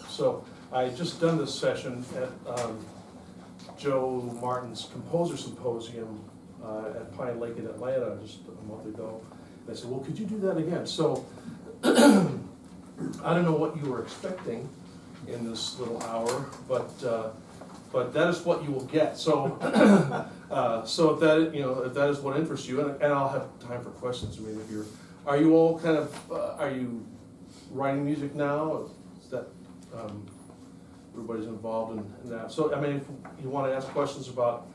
So I had just done this session at Joe Martin's Composer Symposium at Pine Lake in Atlanta just a month ago. And I said, well, could you do that again? So I don't know what you were expecting in this little hour, but that is what you will get. So so if that is what interests you, and I'll have time for questions. I mean, are you all kind of are you writing music now? Is that everybody's involved in that? So I mean, if you want to ask questions about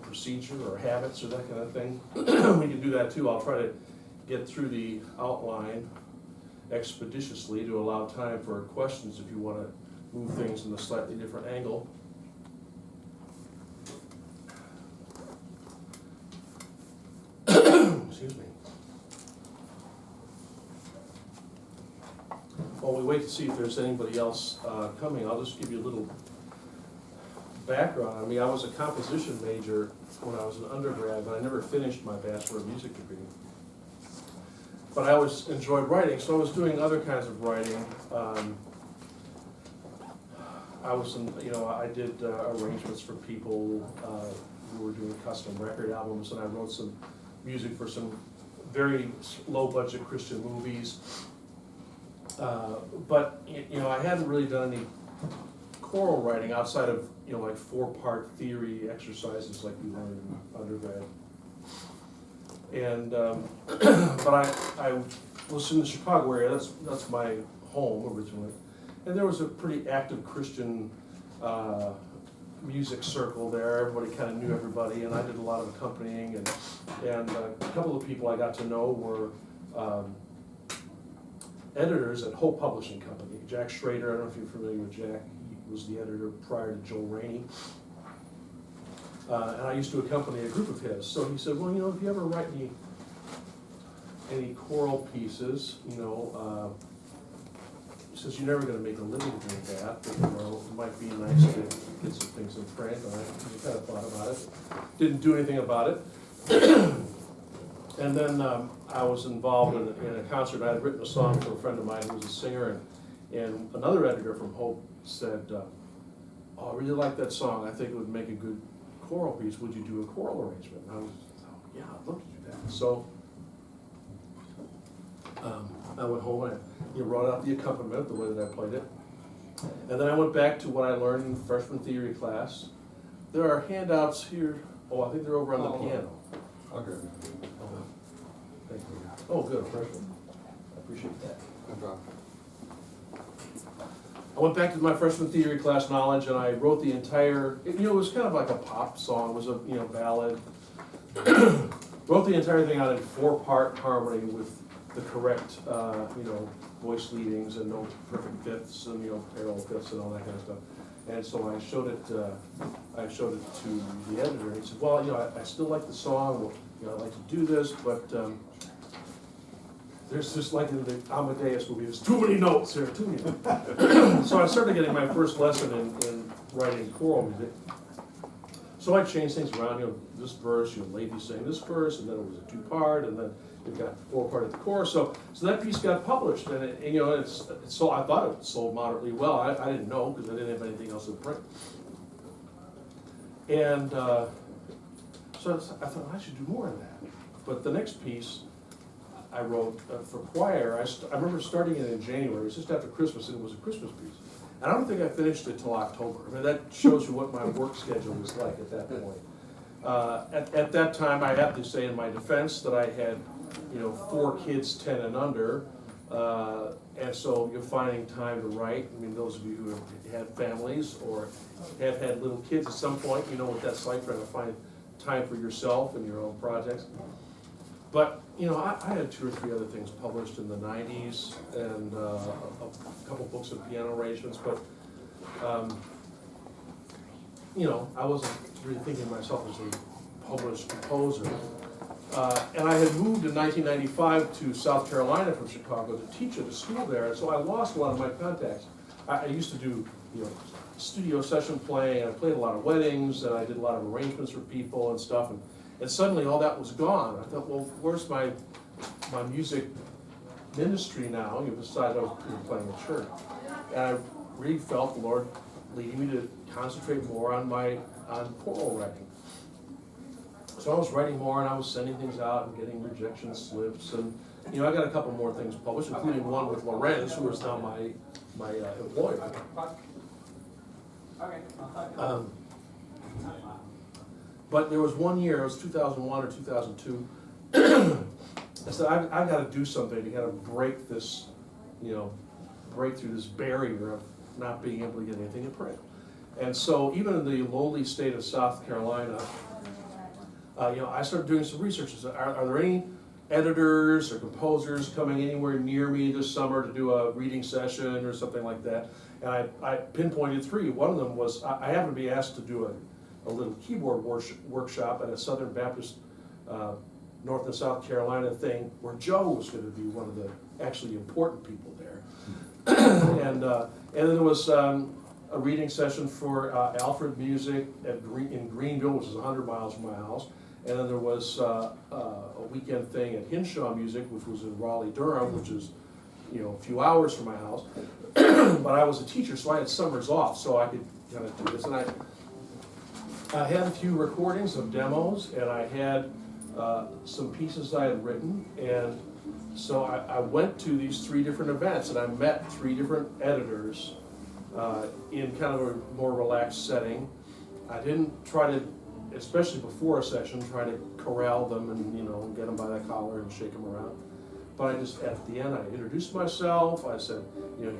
procedure or habits or that kind of thing, we can do that too. I'll try to get through the outline expeditiously to allow time for questions if you want to move things in a slightly different angle. Excuse me. While we wait to see if there's anybody else coming, I'll just give you a little background. I mean, I was a composition major when I was an undergrad, but I never finished my Bachelor of Music degree. But I always enjoyed writing, so I was doing other kinds of writing. I did arrangements for people who were doing custom record albums, and I wrote some music for some very low-budget Christian movies. But I hadn't really done any choral writing outside of like 4-part theory exercises like we learned in undergrad. And but I was in the Chicago area. That's my home originally, and there was a pretty active Christian music circle there. Everybody kind of knew everybody, and I did a lot of accompanying. And a couple of people I got to know were editors at Hope Publishing Company. Jack Schrader, I don't know if you're familiar with Jack. He was the editor prior to Joel Rainey. And I used to accompany a group of his. So he said, well, if you ever write any choral pieces, he says you're never going to make a living doing that, but it might be nice to get some things in print. And I kind of thought about it. Didn't do anything about it. And then I was involved in a concert. I had written a song for a friend of mine who was a singer, and another editor from Hope said, oh, I really like that song. I think it would make a good choral piece. Would you do a choral arrangement? And I was, yeah, I'd love to do that. So I went home and I wrote out the accompaniment, the way that I played it. And then I went back to what I learned in freshman theory class. There are handouts here. Oh, I think they're over on the piano. Okay. Thank you. Oh, good, freshman. I appreciate that. No problem. I went back to my freshman theory class knowledge, and I wrote the entire. It was kind of like a pop song. It was a ballad. Wrote the entire thing out in 4-part harmony with the correct voice leadings and no perfect fifths and parallel fifths and all that kind of stuff. And so I showed it. To the editor. And he said, "Well, I still like the song. I'd like to do this, but there's just like in the Amadeus movie. There's too many notes here. Too many." So I started getting my first lesson in writing choral music. So I changed things around. This verse, lady sang this verse, and then it was a 2-part, and then you've got 4-part at the chorus. So that piece got published, and it's sold. I thought it sold moderately well. I didn't know because I didn't have anything else in print. And so I thought I should do more of that. But the next piece I wrote for choir, I remember starting it in January. It was just after Christmas, and it was a Christmas piece. And I don't think I finished it till October. I mean, that shows you what my work schedule was like at that point. At that time, I have to say in my defense that I had 4 kids 10 and under, and so you're finding time to write. I mean, those of you who have had families or have had little kids at some point, you know what that's like, trying to find time for yourself and your own projects. But I had 2 or 3 other things published in the 90s and a couple books of piano arrangements, but I wasn't really thinking of myself as a published composer. And I had moved in 1995 to South Carolina from Chicago to teach at a school there, and so I lost a lot of my contacts. I used to do, studio session playing, I played a lot of weddings, and I did a lot of arrangements for people and stuff, and suddenly all that was gone. I thought, well, where's my music ministry now, besides I was playing at church? And I really felt the Lord leading me to concentrate more on choral writing. So I was writing more, and I was sending things out and getting rejection slips, and I got a couple more things published, including one with Lorenz, who is now my employer. But there was one year, it was 2001 or 2002. I said, I've got to do something to kind of break this, break through this barrier of not being able to get anything in print. And so even in the lowly state of South Carolina, I started doing some research. Are there any editors or composers coming anywhere near me this summer to do a reading session or something like that? And I pinpointed 3. One of them was, I happened to be asked to do a little keyboard workshop at a Southern Baptist North and South Carolina thing where Joe was going to be one of the actually important people there. And then there was a reading session for Alfred Music in Greenville, which is 100 miles from my house. And then there was a weekend thing at Hinshaw Music, which was in Raleigh, Durham, which is a few hours from my house. But I was a teacher, so I had summers off, so I could kind of do this. And I had a few recordings of demos, and I had some pieces I had written. And so I went to these 3 different events, and I met 3 different editors in kind of a more relaxed setting. I didn't try to, especially before a session, try to corral them and get them by the collar and shake them around. But I just, at the end, I introduced myself. I said,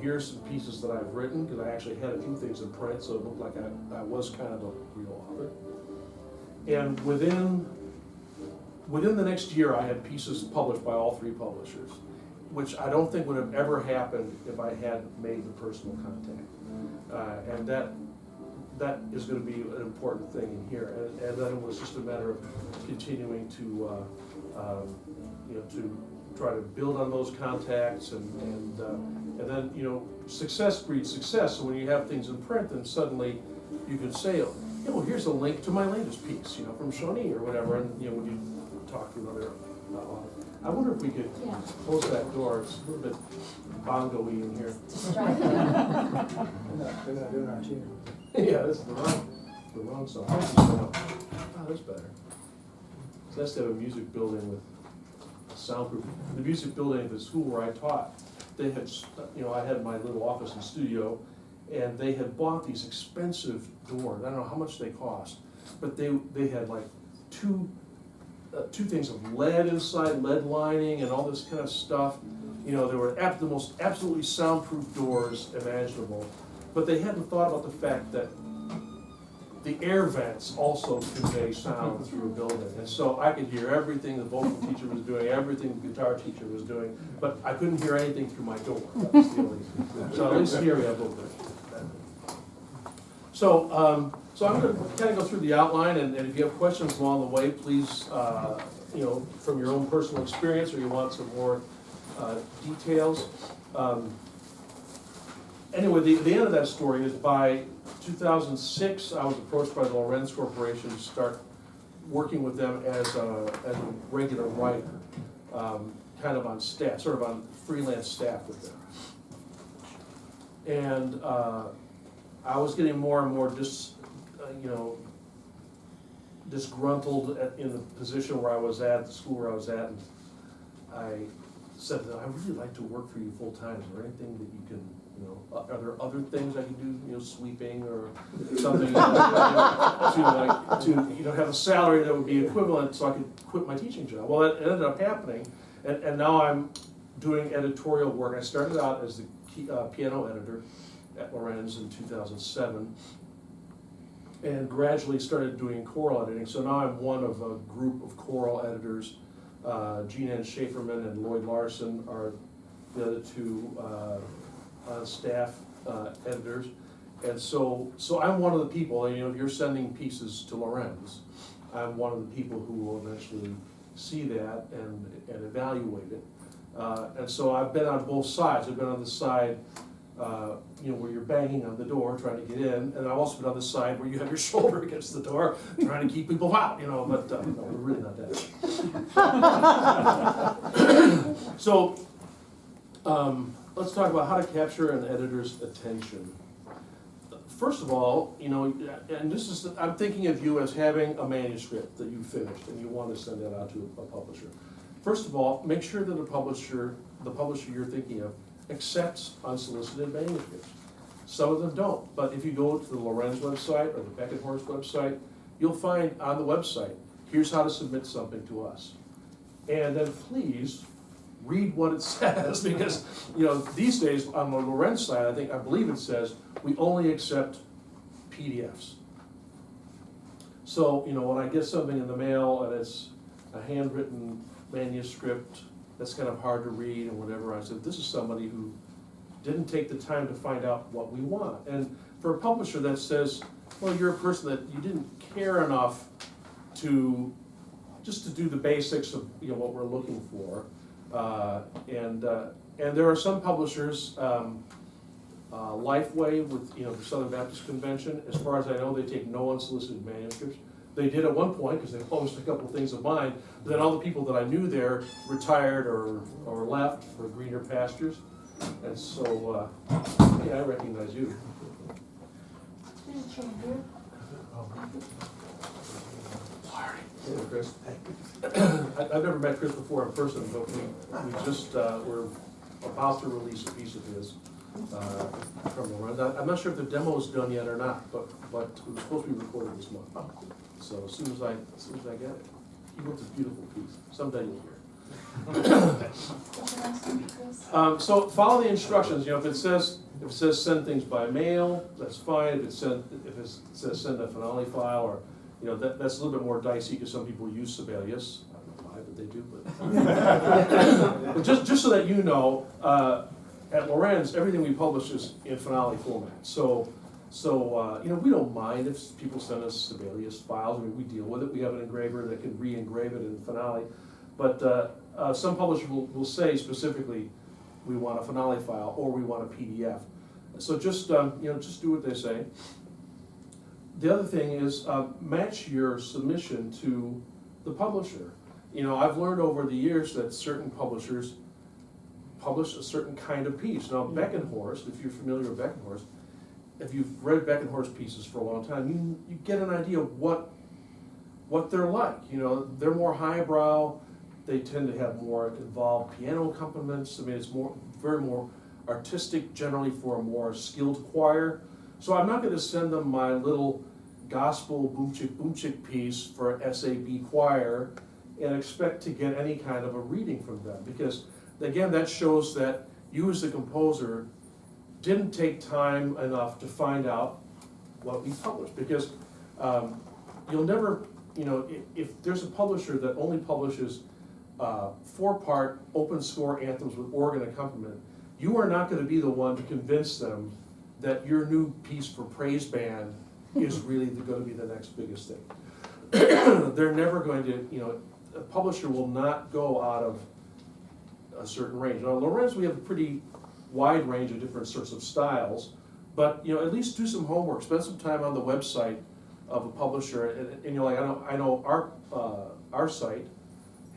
here's some pieces that I've written, because I actually had a few things in print, so it looked like I was kind of a real author. And within the next year, I had pieces published by all 3 publishers, which I don't think would have ever happened if I had made the personal contact. And that is going to be an important thing in here. And then it was just a matter of continuing to try to build on those contacts, and then success breeds success. So when you have things in print, then suddenly you can say, well, here's a link to my latest piece, from Shawnee or whatever. And when you talk to another author, I wonder if we could close that door. It's a little bit bongo-y in here. They're not doing our tune. Yeah, this is the wrong song. Oh, that's better. It's nice to have a music building with a soundproof. The music building at the school where I taught, they had, I had my little office and studio, and they had bought these expensive doors. I don't know how much they cost, but they had like two things of lead inside, lead lining, and all this kind of stuff. They were the most absolutely soundproof doors imaginable. But they hadn't thought about the fact that the air vents also convey sound through a building. And so I could hear everything the vocal teacher was doing, everything the guitar teacher was doing, but I couldn't hear anything through my door. That was the only thing. So at least here we have a little bit. So I'm going to kind of go through the outline, and if you have questions along the way, please, from your own personal experience, or you want some more details. Anyway, the end of that story is by 2006, I was approached by the Lorenz Corporation to start working with them as a regular writer, kind of on staff, sort of on freelance staff with them. And I was getting more and more disgruntled in the position where I was at, the school where I was at, and I said that I'd really like to work for you full time. Is there anything that you can, are there other things I can do, sweeping or something, to have a salary that would be equivalent so I could quit my teaching job? Well, it ended up happening, and now I'm doing editorial work. I started out as the piano editor at Lorenz in 2007, and gradually started doing choral editing. So now I'm one of a group of choral editors. Gene Ann Schaeferman and Lloyd Larson are the other 2 on staff editors. And so I'm one of the people, and if you're sending pieces to Lorenz, I'm one of the people who will eventually see that and evaluate it. And so I've been on both sides. I've been on the side, where you're banging on the door trying to get in, and I've also been on the side where you have your shoulder against the door trying to keep people out, but no, we're really not that. So, let's talk about how to capture an editor's attention. First of all, and this is, I'm thinking of you as having a manuscript that you finished and you want to send that out to a publisher. First of all, make sure that the publisher you're thinking of, accepts unsolicited manuscripts. Some of them don't, but if you go to the Lorenz website or the Beckenhorst website, you'll find on the website, here's how to submit something to us. And then please read what it says, because these days on the Lorenz side, I believe it says we only accept PDFs. So when I get something in the mail and it's a handwritten manuscript that's kind of hard to read and whatever, I said, this is somebody who didn't take the time to find out what we want. And for a publisher that says, well, you're a person that you didn't care enough to do the basics of what we're looking for. And there are some publishers, Lifeway with the Southern Baptist Convention, as far as I know, they take no unsolicited manuscripts. They did at one point because they published a couple of things of mine, but then all the people that I knew there retired or left for greener pastures. And so, yeah, I recognize you. Hey, Chris. I've never met Chris before in person, but we just were about to release a piece of his from Lorenz. I'm not sure if the demo is done yet or not, but it was supposed to be recorded this month. So as soon as I get it, he wrote this beautiful piece. Someday you'll hear it. So follow the instructions. If it says send things by mail, that's fine. If it says send a finale file, or that's a little bit more dicey because some people use Sibelius. I don't know why, but they do. But just so that you know, at Lorenz, everything we publish is in finale format. So we don't mind if people send us Sibelius files. I mean, we deal with it. We have an engraver that can re-engrave it in finale. But some publishers will say specifically, we want a finale file or we want a PDF. So just do what they say. The other thing is match your submission to the publisher. I've learned over the years that certain publishers publish a certain kind of piece. Now, Beckenhorst, if you're familiar with Beckenhorst, if you've read Beckenhorst pieces for a long time, you get an idea of what they're like. They're more highbrow. They tend to have more involved piano accompaniments. I mean, it's very more artistic, generally for a more skilled choir. So I'm not going to send them my little gospel boomchick piece for SAB choir and expect to get any kind of a reading from them, because again, that shows that you as the composer didn't take time enough to find out what we published. Because you'll never, if there's a publisher that only publishes 4-part open score anthems with organ accompaniment, you are not going to be the one to convince them that your new piece for praise band is really going to be the next biggest thing. They're never going to, a publisher will not go out of a certain range. Now, Lorenz, we have a pretty wide range of different sorts of styles, but at least do some homework, spend some time on the website of a publisher, and you're like, I know our site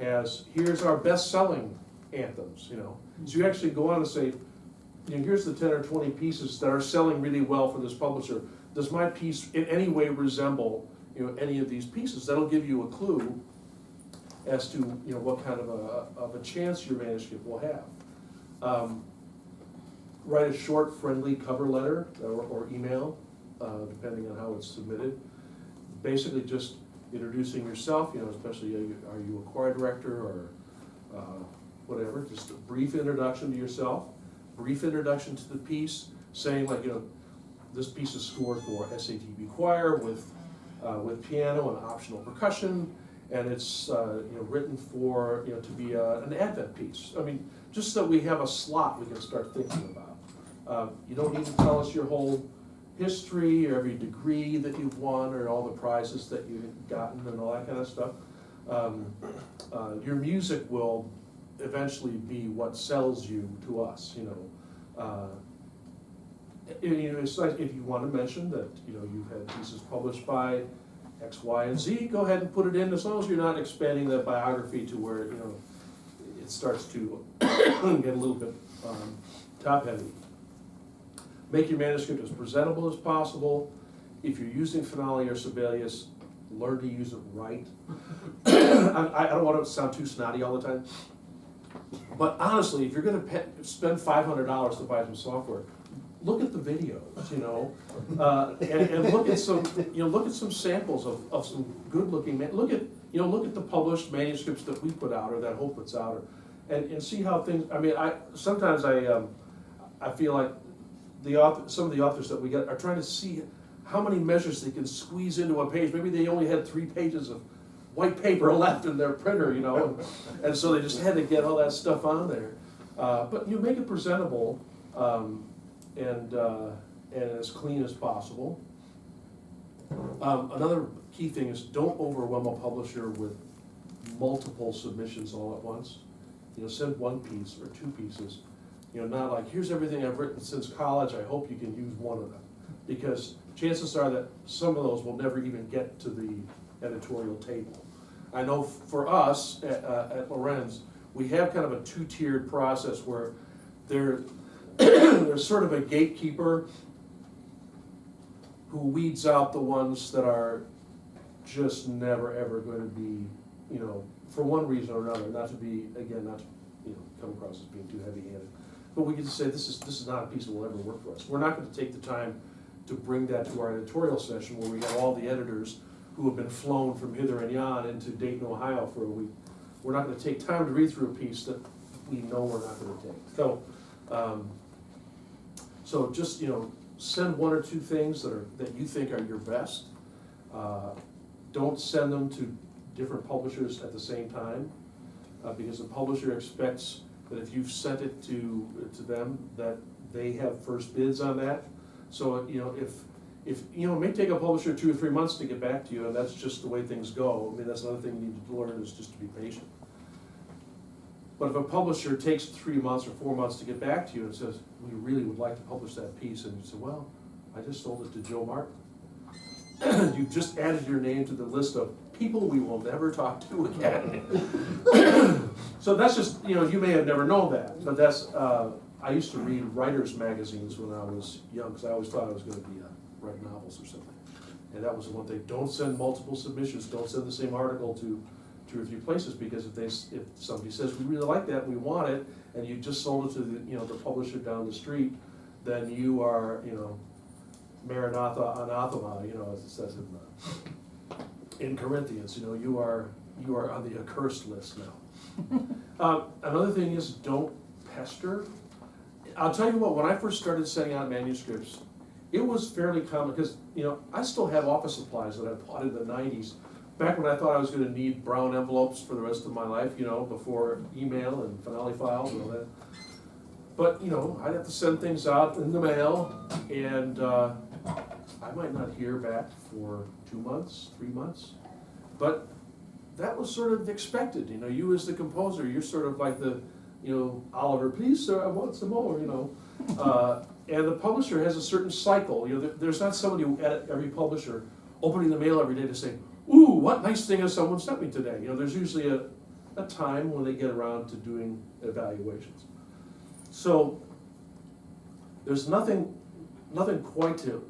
has, here's our best-selling anthems, So you actually go on and say, here's the 10 or 20 pieces that are selling really well for this publisher. Does my piece in any way resemble, any of these pieces? That'll give you a clue as to, what kind of a chance your manuscript will have. Write a short, friendly cover letter or email, depending on how it's submitted. Basically just introducing yourself, especially are you a choir director or whatever, just a brief introduction to yourself, brief introduction to the piece, saying like, this piece is scored for SATB choir with piano and optional percussion, and it's written for to be an Advent piece. I mean, just so we have a slot we can start thinking about. You don't need to tell us your whole history, or every degree that you've won, or all the prizes that you've gotten, and all that kind of stuff. Your music will eventually be what sells you to us, you know. It's like if you want to mention that, you know, you've had pieces published by X, Y, and Z, go ahead and put it in, as long as you're not expanding that biography to where, you know, it starts to get a little bit top-heavy. Make your manuscript as presentable as possible. If you're using finale or Sibelius, learn to use it right. I don't want to sound too snotty all the time, but honestly, if you're going to spend $500 to buy some software, look at the videos, you know, and look at some, you know, look at some samples of some good-looking. Look at the published manuscripts that we put out, or that Hope puts out, and see how things. I mean, sometimes I feel like some of the authors that we get are trying to see how many measures they can squeeze into a page. Maybe they only had 3 pages of white paper left in their printer, you know, and so they just had to get all that stuff on there. But you make it presentable and as clean as possible. Another key thing is don't overwhelm a publisher with multiple submissions all at once. You know, send 1 piece or 2 pieces. You know, not like, here's everything I've written since college, I hope you can use one of them. Because chances are that some of those will never even get to the editorial table. I know for us at Lorenz, we have kind of a 2-tiered process where there's sort of a gatekeeper who weeds out the ones that are just never ever going to be, you know, for one reason or another, not to come across as being too heavy-handed. But we can say this is not a piece that will ever work for us. We're not going to take the time to bring that to our editorial session where we have all the editors who have been flown from hither and yon into Dayton, Ohio for a week. We're not going to take time to read through a piece that we know we're not going to take. So just, you know, send 1 or 2 things that you think are your best. Don't send them to different publishers at the same time, because the publisher expects that if you've sent it to them, that they have first bids on that. So, you know, if you know, it may take a publisher 2 or 3 months to get back to you, and that's just the way things go. I mean, that's another thing you need to learn, is just to be patient. But if a publisher takes 3 months or 4 months to get back to you and says, we really would like to publish that piece, and you say, well, I just sold it to Joe Martin. You've just added your name to the list of people we will never talk to again. So that's just, you know, you may have never known that, but that's, I used to read writers' magazines when I was young, because I always thought I was going to be write novels or something. And that was the one thing. Don't send multiple submissions. Don't send the same article to 2 or 3 places, because if somebody says, we really like that, we want it, and you just sold it to the publisher down the street, then you are, you know, Maranatha anathema, you know, as it says in Corinthians, you know, you are on the accursed list now. Another thing is, don't pester. I'll tell you what, when I first started sending out manuscripts, it was fairly common, because, you know, I still have office supplies that I bought in the 90s, back when I thought I was going to need brown envelopes for the rest of my life, you know, before email and finale files and all that. But, you know, I'd have to send things out in the mail, and I might not hear back for 2 months, 3 months. But that was sort of expected, you know. You as the composer, you're sort of like the, you know, Oliver, please sir, I want some more, you know. And the publisher has a certain cycle. You know, there's not somebody at every publisher opening the mail every day to say, ooh, what nice thing has someone sent me today? You know, there's usually a time when they get around to doing evaluations. So there's nothing quite to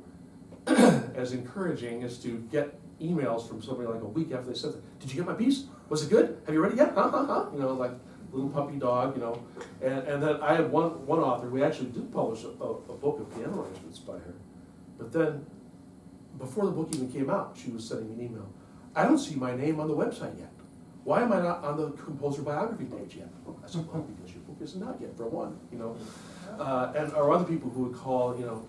as encouraging as to get emails from somebody like a week after they sent it. Did you get my piece? Was it good? Have you read it yet? You know, like little puppy dog, you know. And then I had one author, we actually did publish a book of piano arrangements by her. But then, before the book even came out, she was sending me an email. I don't see my name on the website yet. Why am I not on the composer biography page yet? I said, well, because your book isn't out yet, for one, you know. Or other people who would call, you know,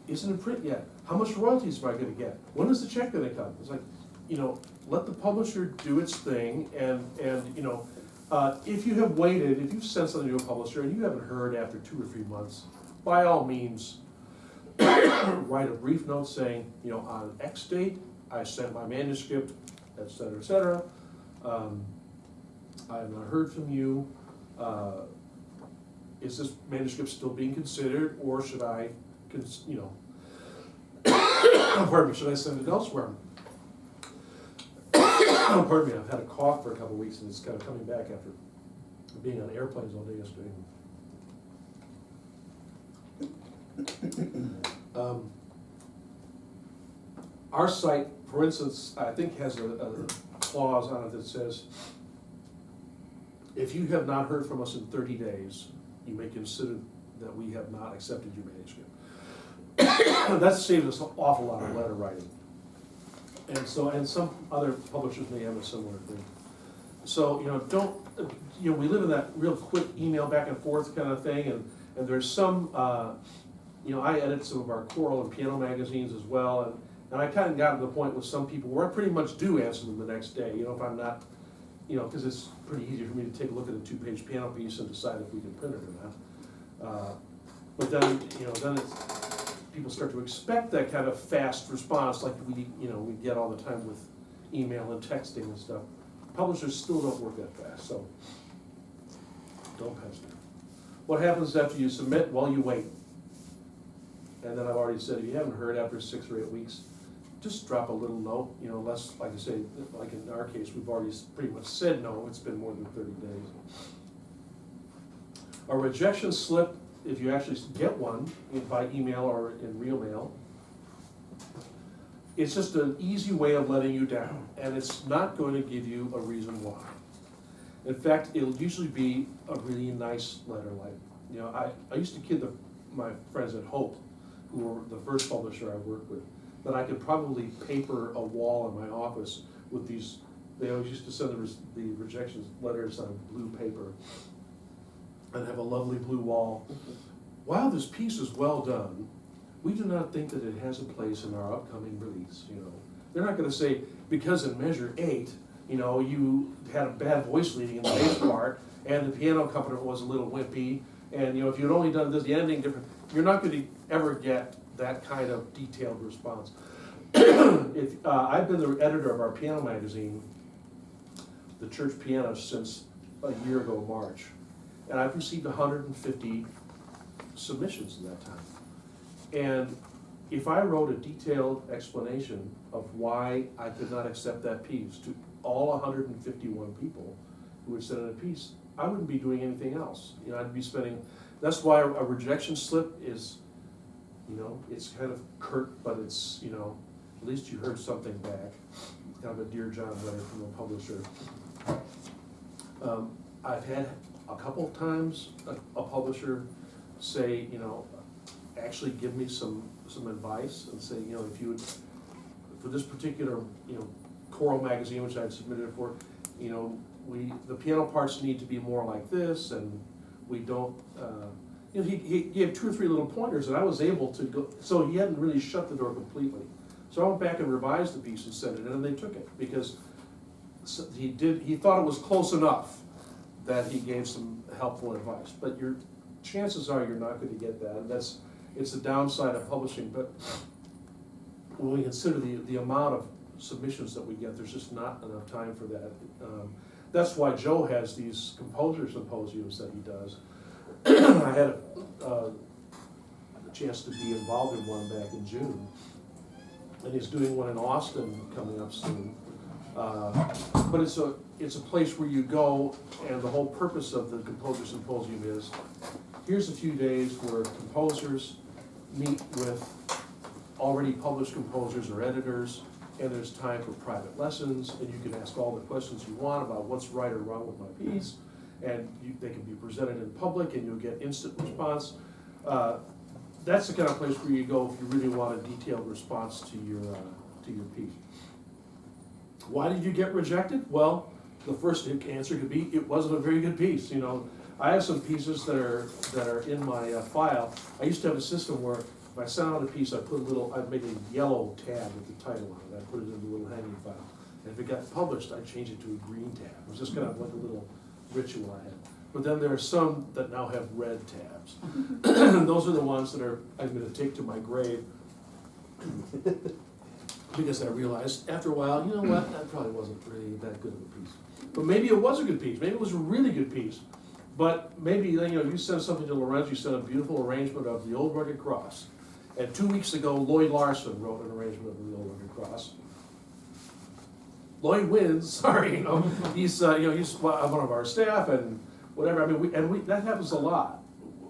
isn't in print yet. How much royalties am I going to get? When is the check going to come? It's like, you know, let the publisher do its thing, and you know, if you have waited, if you've sent something to a publisher and you haven't heard after 2 or 3 months, by all means, write a brief note saying, you know, on X date, I sent my manuscript, et cetera, et cetera. I have not heard from you. Is this manuscript still being considered, or should I, you know, pardon me, should I send it elsewhere? Pardon me, I've had a cough for a couple of weeks and it's kind of coming back after being on airplanes all day yesterday. Our site, for instance, I think has a clause on it that says, if you have not heard from us in 30 days, you may consider that we have not accepted your manuscript. That saves us an awful lot of letter writing. And so, and some other publishers may have a similar thing. So, you know, we live in that real quick email back and forth kind of thing, and there's some, you know, I edit some of our choral and piano magazines as well, and I kind of got to the point with some people where I pretty much do answer them the next day, you know, if I'm not, you know, because it's pretty easy for me to take a look at a 2-page piano piece and decide if we can print it or not. But then, you know, then people start to expect that kind of fast response like we get all the time with email and texting and stuff. Publishers still don't work that fast, so don't pester. What happens after you submit? Well, you wait. And then I've already said, if you haven't heard after 6 or 8 weeks, just drop a little note, you know, unless, like I say, like in our case, we've already pretty much said no, it's been more than 30 days. A rejection slip, if you actually get one by email or in real mail, it's just an easy way of letting you down, and it's not going to give you a reason why. In fact, it'll usually be a really nice letter, like, you know, I used to kid my friends at Hope, who were the first publisher I worked with, that I could probably paper a wall in my office with these. They always used to send the rejection letters on blue paper and have a lovely blue wall. While this piece is well done, we do not think that it has a place in our upcoming release. You know, they're not going to say, because in measure 8, you know, you had a bad voice leading in the bass part, and the piano accompaniment was a little wimpy, and, you know, if you'd only done the ending different, you're not going to ever get that kind of detailed response. I've been the editor of our piano magazine, The Church Pianist, since a year ago, March, and I've received 150 submissions in that time. And if I wrote a detailed explanation of why I could not accept that piece to all 151 people who would send in a piece, I wouldn't be doing anything else. You know, I'd be spending. That's why a rejection slip is, you know, it's kind of curt, but it's, you know, at least you heard something back. Kind of a Dear John letter from a publisher. I've had a couple of times a publisher say, you know, actually give me some advice and say, you know, if you would, for this particular, you know, choral magazine, which I'd submitted it for, you know, the piano parts need to be more like this, and we don't, you know, he gave 2 or 3 little pointers, and I was able to go, so he hadn't really shut the door completely. So I went back and revised the piece and sent it in, and they took it, because he thought it was close enough that he gave some helpful advice. But your chances are you're not going to get that, and it's the downside of publishing. But when we consider the amount of submissions that we get, there's just not enough time for that. That's why Joe has these composer symposiums that he does. I had a chance to be involved in one back in June, and he's doing one in Austin coming up soon. But it's a place where you go, and the whole purpose of the composer symposium is, here's a few days where composers meet with already published composers or editors, and there's time for private lessons, and you can ask all the questions you want about what's right or wrong with my piece, and they can be presented in public, and you'll get instant response. That's the kind of place where you go if you really want a detailed response to your piece. Why did you get rejected? Well, the first answer could be it wasn't a very good piece. You know, I have some pieces that are in my file. I used to have a system where if I sent out a piece, I'd make a yellow tab with the title on it. I'd put it in the little hanging file. And if it got published, I'd change it to a green tab. It was just kind of like a little ritual I had. But then there are some that now have red tabs. Those are the ones that I'm going to take to my grave Because I realized after a while, you know what, that probably wasn't really that good of a piece. But maybe it was a good piece, maybe it was a really good piece. But maybe, you know, you send something to Lorenz, you send a beautiful arrangement of the Old Rugged Cross. And 2 weeks ago, Lloyd Larson wrote an arrangement of the Old Rugged Cross. Lloyd wins, sorry, you know, he's one of our staff and whatever. I mean, that happens a lot,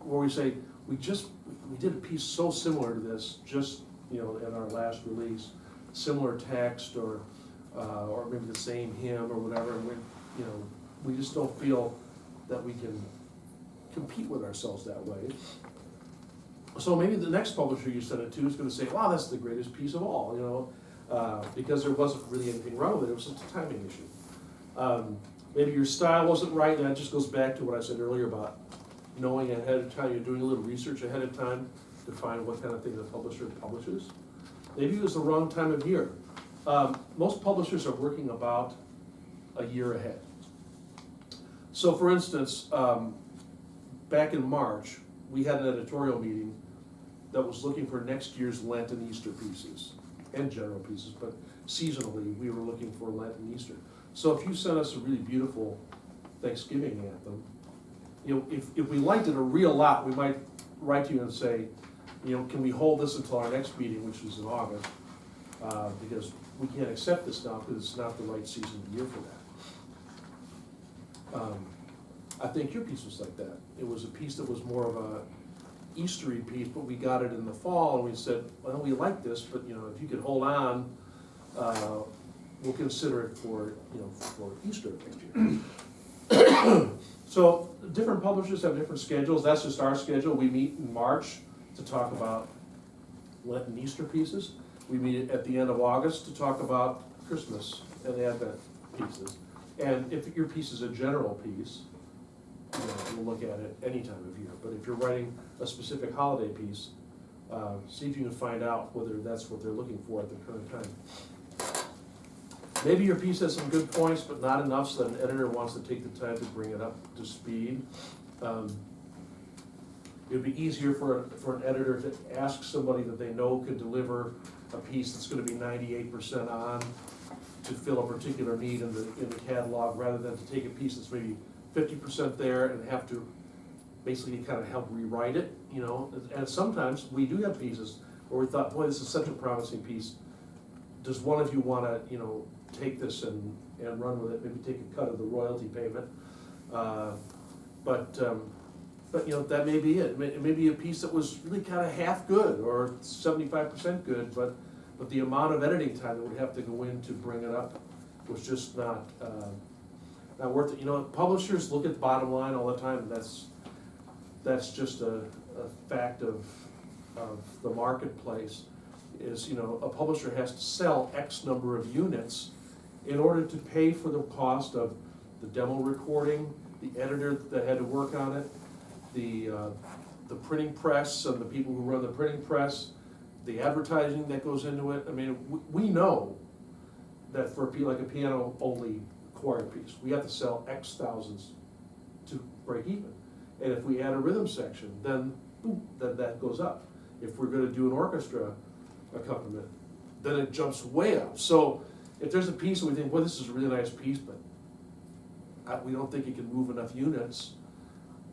where we say, we did a piece so similar to this, just, you know, in our last release, similar text or maybe the same hymn or whatever, and we just don't feel that we can compete with ourselves that way. So maybe the next publisher you send it to is going to say, wow, that's the greatest piece of all, you know, because there wasn't really anything wrong with it, it was just a timing issue. Maybe your style wasn't right, and that just goes back to what I said earlier about knowing ahead of time, you're doing a little research ahead of time to find what kind of thing the publisher publishes. Maybe it was the wrong time of year. Most publishers are working about a year ahead. So for instance, back in March, we had an editorial meeting that was looking for next year's Lent and Easter pieces, and general pieces, but seasonally, we were looking for Lent and Easter. So if you sent us a really beautiful Thanksgiving anthem, you know, if we liked it a real lot, we might write to you and say, you know, can we hold this until our next meeting, which is in August, because we can't accept this now because it's not the right season of the year for that. I think your piece was like that. It was a piece that was more of a Eastery piece, but we got it in the fall, and we said, well, we like this, but you know, if you could hold on, we'll consider it for, you know, for Easter next year. So different publishers have different schedules. That's just our schedule. We meet in March to talk about Lent and Easter pieces. We meet at the end of August to talk about Christmas and Advent pieces. And if your piece is a general piece, you know, we'll look at it any time of year. But if you're writing a specific holiday piece, see if you can find out whether that's what they're looking for at the current time. Maybe your piece has some good points, but not enough so that an editor wants to take the time to bring it up to speed. It would be easier for an editor to ask somebody that they know could deliver a piece that's going to be 98% on to fill a particular need in the catalog, rather than to take a piece that's maybe 50% there and have to basically kind of help rewrite it, you know. And sometimes we do have pieces where we thought, boy, this is such a promising piece. Does one of you want to, you know, take this and run with it? Maybe take a cut of the royalty payment. But you know, that may be it. It may be a piece that was really kind of half good or 75% good, but the amount of editing time that would have to go in to bring it up was just not worth it. You know, publishers look at the bottom line all the time, and that's just a fact of the marketplace. Is, you know, a publisher has to sell X number of units in order to pay for the cost of the demo recording, the editor that had to work on it, the printing press and the people who run the printing press, the advertising that goes into it. I mean, we know that for like a piano-only choir piece, we have to sell X thousands to break even. And if we add a rhythm section, then boom, then that goes up. If we're going to do an orchestra accompaniment, then it jumps way up. So if there's a piece and we think, well, this is a really nice piece, but we don't think it can move enough units,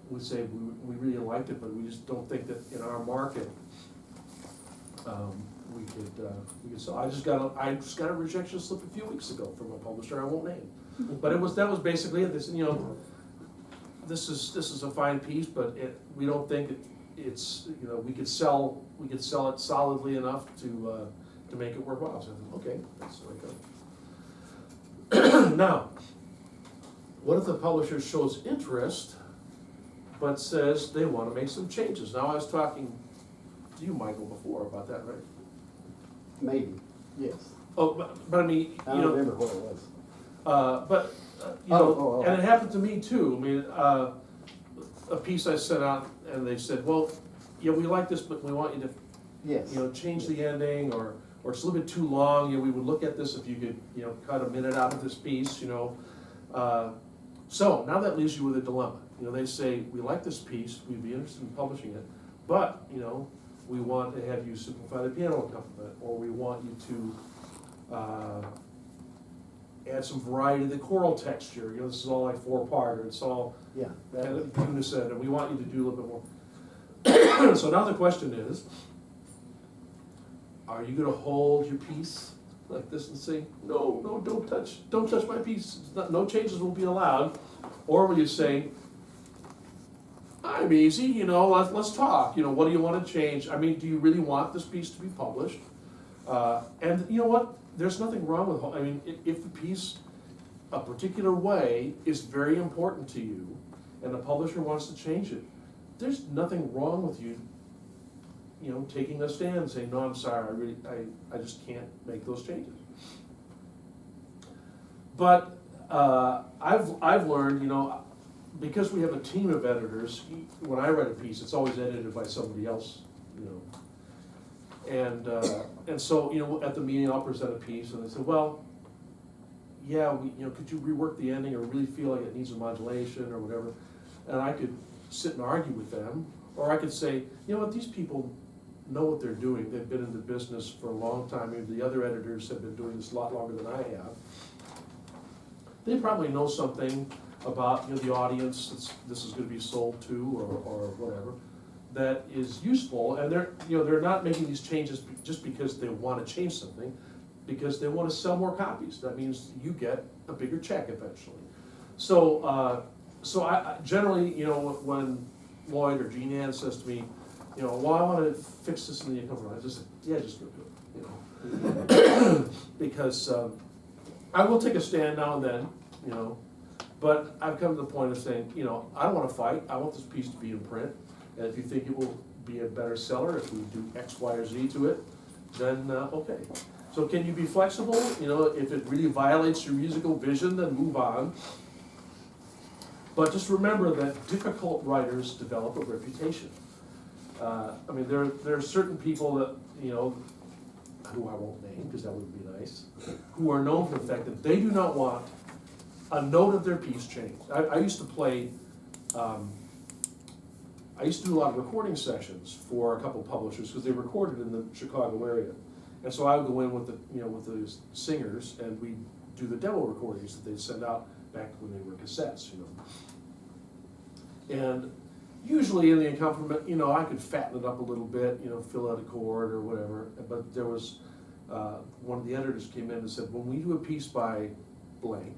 we say we really liked it, but we just don't think that in our market we could sell. I just got a rejection slip a few weeks ago from a publisher I won't name, but that was basically it. They said, you know, this is a fine piece, but we don't think it's, you know, we could sell it solidly enough to make it worthwhile. So I thought, okay, that's okay. Now, what if the publisher shows interest but says they want to make some changes? Now, I was talking to you, Michael, before about that, right? Maybe, yes. Oh, but I mean, I don't remember what it was. You know, and it happened to me too. I mean, a piece I sent out, and they said, well, yeah, we like this, but we want you to, Yes. you know, change the ending, or it's a little bit too long. You know, we would look at this if you could, you know, cut a minute out of this piece, you know. So now that leaves you with a dilemma. You know, they say, we like this piece, we'd be interested in publishing it, but, you know, we want to have you simplify the piano accompaniment, or we want you to add some variety to the choral texture. This is all like 4-part, or it's all Yeah. kind of unison, and we want you to do a little bit more. So now the question is, are you gonna hold your piece like this and say, no, don't touch my piece, no changes will be allowed? Or will you say, I'm easy, let's talk, what do you want to change? I mean, do you really want this piece to be published? And you know what, there's nothing wrong with, if the piece, a particular way, is very important to you, and the publisher wants to change it, there's nothing wrong with you, taking a stand and saying, no, I'm sorry, I just can't make those changes. But I've learned, because we have a team of editors, when I write a piece, it's always edited by somebody else, And so, at the meeting, I'll present a piece, and they say, well, yeah, could you rework the ending, or really feel like it needs a modulation, or whatever? And I could sit and argue with them, or I could say, you know what, these people know what they're doing. They've been in the business for a long time. Maybe the other editors have been doing this a lot longer than I have. They probably know something about the audience this is going to be sold to, or whatever, that is useful, and they're not making these changes just because they want to change something, because they want to sell more copies. That means you get a bigger check eventually. So I generally, when Lloyd or Jean Ann says to me, well, I want to fix this in the accompaniment, I just say, yeah, just go do it, because I will take a stand now and then, but I've come to the point of saying, I don't want to fight. I want this piece to be in print. And if you think it will be a better seller if we do X, Y, or Z to it, then okay. So can you be flexible? If it really violates your musical vision, then move on. But just remember that difficult writers develop a reputation. There are certain people that, who I won't name because that wouldn't be nice, who are known for the fact that they do not want a note of their piece changed. I used to play, I used to do a lot of recording sessions for a couple publishers because they recorded in the Chicago area. And so I would go in with the singers, and we'd do the demo recordings that they'd send out back when they were cassettes, And usually in the accompaniment, I could fatten it up a little bit, fill out a chord or whatever. But there was, one of the editors came in and said, when we do a piece by blank,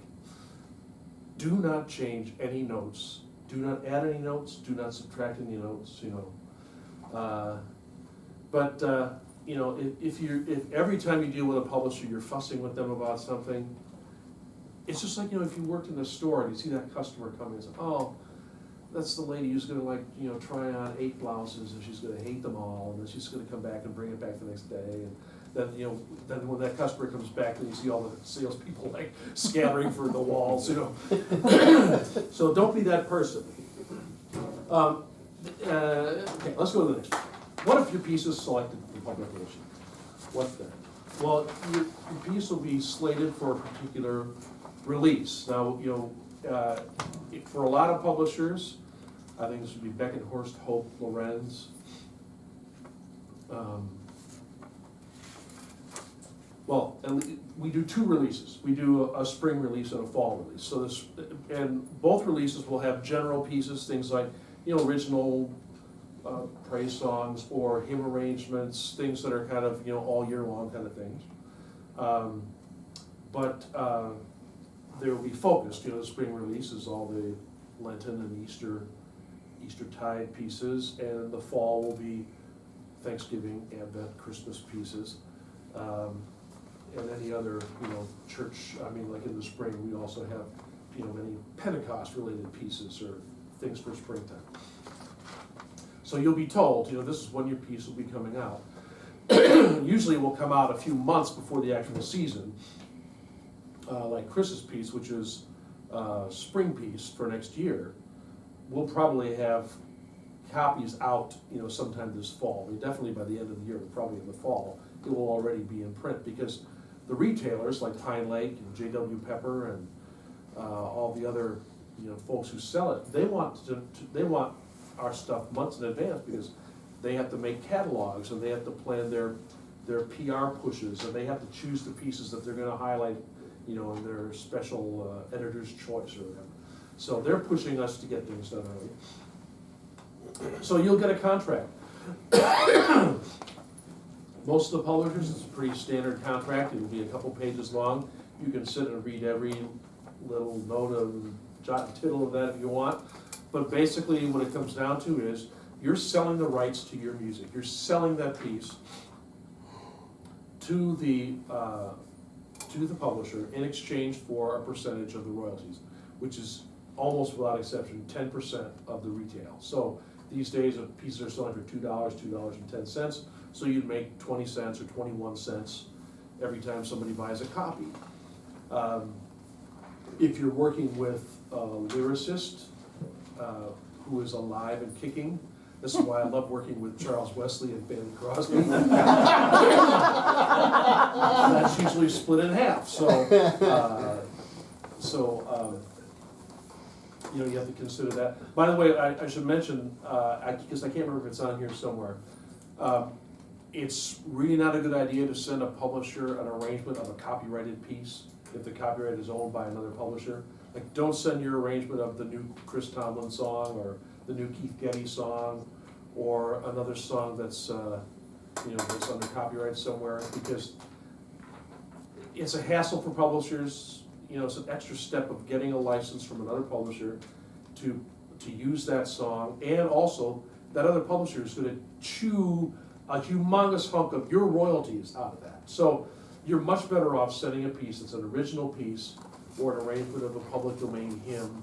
do not change any notes. Do not add any notes. Do not subtract any notes, if every time you deal with a publisher, you're fussing with them about something, it's just like, if you worked in a store and you see that customer coming and say, oh, that's the lady who's gonna try on 8 blouses and she's gonna hate them all, and then she's gonna come back and bring it back the next day, and then then when that customer comes back, then you see all the salespeople scattering for the walls, So don't be that person. Okay, let's go to the next one. What if your piece is selected for publication? What then? Well, your piece will be slated for a particular release. Now, for a lot of publishers, I think this would be Beckenhorst, Hope, Lorenz. Well, we do 2 releases. We do a spring release and a fall release. So and both releases will have general pieces, things like original praise songs or hymn arrangements, things that are kind of all year long kind of things. But they will be focused. The spring release is all the Lenten and Eastertide pieces, and the fall will be Thanksgiving, Advent, Christmas pieces, and any other church. Like in the spring, we also have many Pentecost-related pieces or things for springtime. So you'll be told, this is when your piece will be coming out. Usually it will come out a few months before the actual season. Like Chris's piece, which is a spring piece for next year, we'll probably have copies out, sometime this fall. Definitely by the end of the year, but probably in the fall, it will already be in print, because the retailers like Pine Lake and J.W. Pepper and all the other folks who sell it, they want our stuff months in advance, because they have to make catalogs, and they have to plan their PR pushes, and they have to choose the pieces that they're gonna highlight, you know, in their special editor's choice or whatever. So they're pushing us to get things done early. So you'll get a contract. Most of the publishers, it's a pretty standard contract, it'll be a couple pages long. You can sit and read every little note of jot and tittle of that if you want. But basically what it comes down to is, you're selling the rights to your music. You're selling that piece to the publisher in exchange for a percentage of the royalties, which is almost without exception 10% of the retail. So these days, pieces are selling for $2, $2.10. So you'd make 20 cents or 21 cents every time somebody buys a copy. If you're working with a lyricist who is alive and kicking, this is why I love working with Charles Wesley and Fanny Crosby. That's usually split in half. So you know, you have to consider that. By the way, I should mention, because I can't remember if it's on here somewhere, it's really not a good idea to send a publisher an arrangement of a copyrighted piece if the copyright is owned by another publisher. Like, don't send your arrangement of the new Chris Tomlin song, or the new Keith Getty song, or another song that's you know, that's under copyright somewhere, because it's a hassle for publishers. You know, it's an extra step of getting a license from another publisher to use that song, and also that other publisher is going to chew a humongous hunk of your royalties out of that. So you're much better off sending a piece that's an original piece or an arrangement of a public domain hymn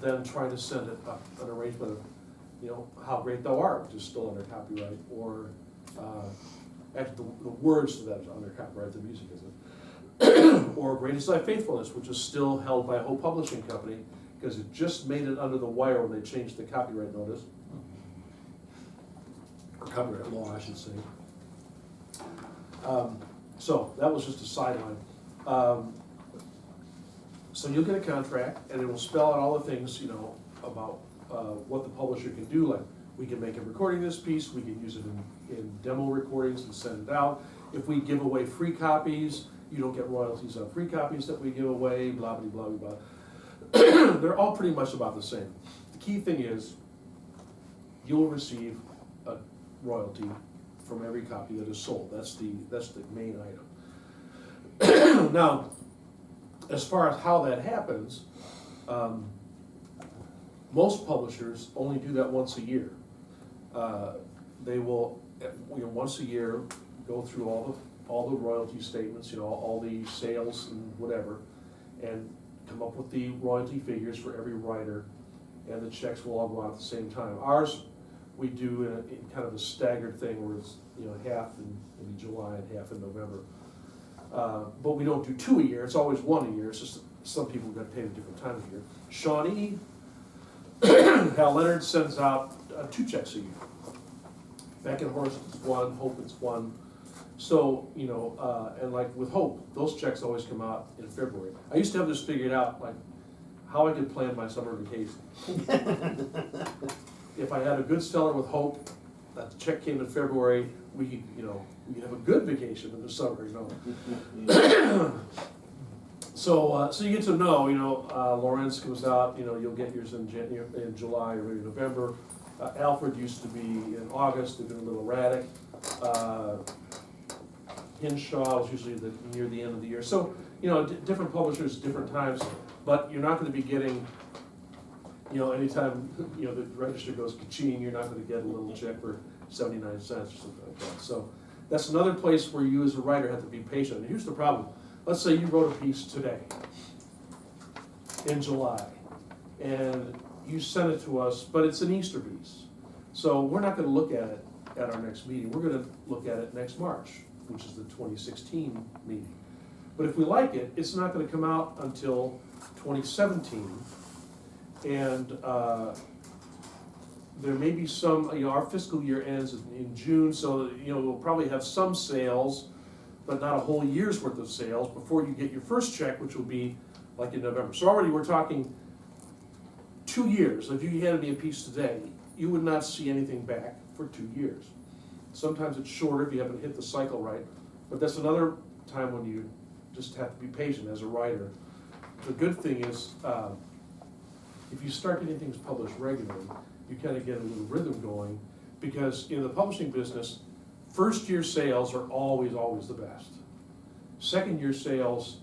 than trying to send it an arrangement of, you know, How Great Thou Art, which is still under copyright, or actually the words to that is under copyright, the music isn't. Or Great Is Thy Faithfulness, which is still held by a whole publishing company, because it just made it under the wire when they changed the copyright notice. Or copyright law, I should say. So that was just a sideline. So you'll get a contract, and it will spell out all the things, you know, about what the publisher can do. Like, we can make a recording of this piece, we can use it in demo recordings and send it out. If we give away free copies, you don't get royalties on free copies that we give away, blah, blah, blah, blah, blah. They're all pretty much about the same. The key thing is, you'll receive a royalty from every copy that is sold. That's the main item. Now, as far as how that happens, most publishers only do that once a year. They will, you know, once a year, go through all the royalty statements, you know, all the sales and whatever, and come up with the royalty figures for every writer, and the checks will all go out at the same time. Ours, we do in kind of a staggered thing where it's, you know, half in maybe July and half in November. But we don't do 2 a year, it's always 1 a year. It's just some people get paid at different times of year. Shawnee, Hal Leonard sends out 2 checks a year. Beck and Horst is 1, Hope is 1. So, you know, and like with Hope, those checks always come out in February. I used to have this figured out, like, how I could plan my summer vacation. If I had a good seller with Hope, that check came in February, we have a good vacation in the summer, you know. So you get to know, you know, Lawrence comes out, you know, you'll get yours in July or maybe November. Alfred used to be in August, they've been a little erratic. Hinshaw was usually near the end of the year. So, you know, different publishers, different times, but you're not going to be getting, you know, anytime, you know, the register goes ka-ching, you're not going to get a little check for 79 cents or something like that. So that's another place where you as a writer have to be patient. And here's the problem. Let's say you wrote a piece today, in July, and you sent it to us, but it's an Easter piece. So we're not going to look at it at our next meeting. We're going to look at it next March, which is the 2016 meeting. But if we like it, it's not going to come out until 2017. And there may be some, you know, our fiscal year ends in June, so, you know, we'll probably have some sales, but not a whole year's worth of sales before you get your first check, which will be like in November. So already we're talking 2 years. If you handed me a piece today, you would not see anything back for 2 years. Sometimes it's shorter if you haven't hit the cycle right, but that's another time when you just have to be patient as a writer. The good thing is, if you start getting things published regularly, you kind of get a little rhythm going, because in the publishing business, first year sales are always the best. Second year sales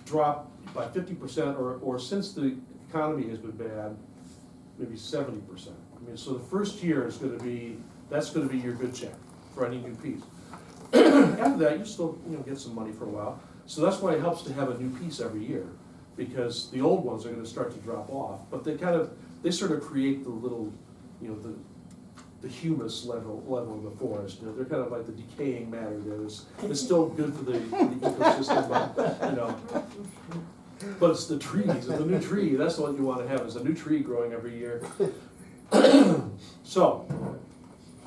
drop by 50%, or since the economy has been bad, maybe 70%. I mean, so the first year is gonna be, that's gonna be your good check for any new piece. After that, you still, get some money for a while. So that's why it helps to have a new piece every year, because the old ones are gonna start to drop off, but they sort of create the little, the humus level of the forest. They're kind of like the decaying matter there. It's still good for the ecosystem, but, but it's the trees, it's the new tree, that's what you want to have, is a new tree growing every year. So,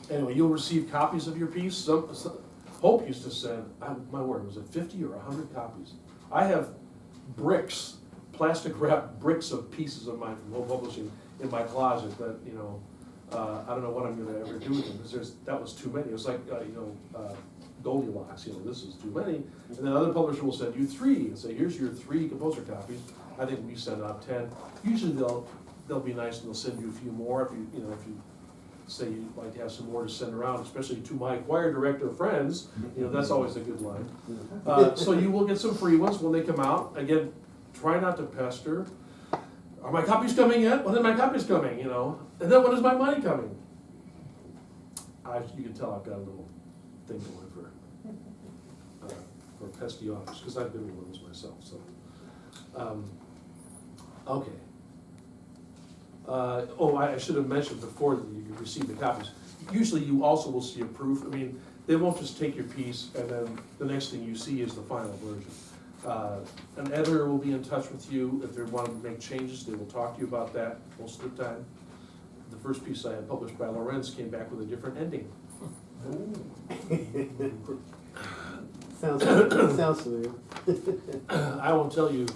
anyway, you'll receive copies of your piece. Hope used to send, my word, was it 50 or 100 copies? I have bricks, plastic wrapped bricks of pieces of mine from home publishing in my closet that, I don't know what I'm gonna ever do with them, because that was too many. It was like, Goldilocks, this is too many. And then another publisher will send you 3 and say, here's your 3 composer copies. I think we send out 10. Usually they'll be nice and they'll send you a few more if you say you'd like to have some more to send around, especially to my choir director friends. That's always a good line. So you will get some free ones when they come out. Again, try not to pester. Are my copies coming yet? When are my copies coming, And then when is my money coming? You can tell I've got a little thing going for pesky offers, because I've been one of those myself, so. Okay. I should have mentioned before that you receive the copies. Usually you also will see a proof. I mean, they won't just take your piece and then the next thing you see is the final version. An editor will be in touch with you. If they want to make changes, they will talk to you about that most of the time. The first piece I had published by Lorenz came back with a different ending. Sounds familiar. I won't tell you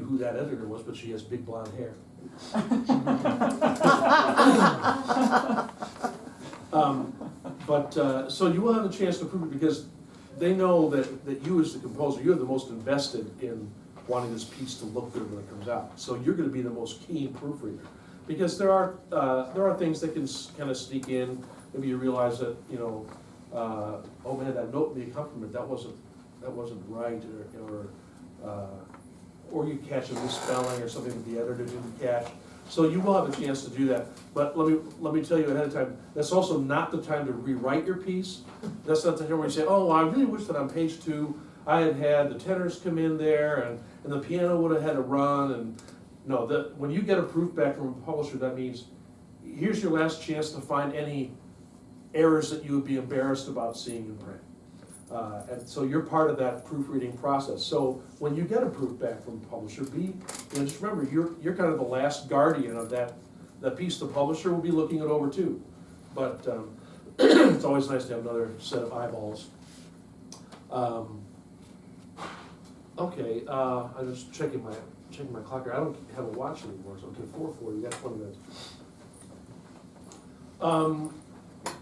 who that editor was, but she has big blonde hair. So you will have a chance to prove it, because they know that you as the composer, you're the most invested in wanting this piece to look good when it comes out. So you're going to be the most keen proofreader, because there are things that can kind of sneak in. Maybe you realize that oh man, that note in the accompaniment, that wasn't right, or you catch a misspelling or something that the editor didn't catch. So you will have a chance to do that. But let me tell you ahead of time, that's also not the time to rewrite your piece. That's not the time where you say, oh, I really wish that on page 2 I had the tenors come in there and the piano would have had a run. And no, when you get a proof back from a publisher, that means here's your last chance to find any errors that you would be embarrassed about seeing in print. And so you're part of that proofreading process. So when you get a proof back from a publisher, just remember, you're kind of the last guardian of that piece. The publisher will be looking it over too. But it's always nice to have another set of eyeballs. Okay, I'm just checking my clock here. I don't have a watch anymore, so okay, 4:40, you got 20 minutes.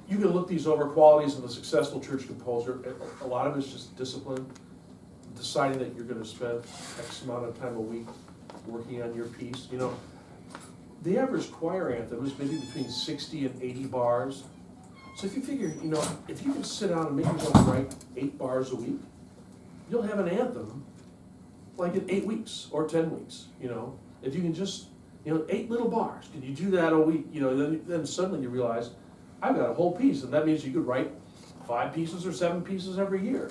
You can look these over, qualities of a successful church composer. A lot of it's just discipline, deciding that you're going to spend X amount of time a week working on your piece. The average choir anthem is maybe between 60 and 80 bars. So if you figure, if you can sit down and make yourself write 8 bars a week, you'll have an anthem like in 8 weeks or 10 weeks. If you can just, 8 little bars, can you do that a week? Then suddenly you realize, I've got a whole piece, and that means you could write 5 pieces or 7 pieces every year.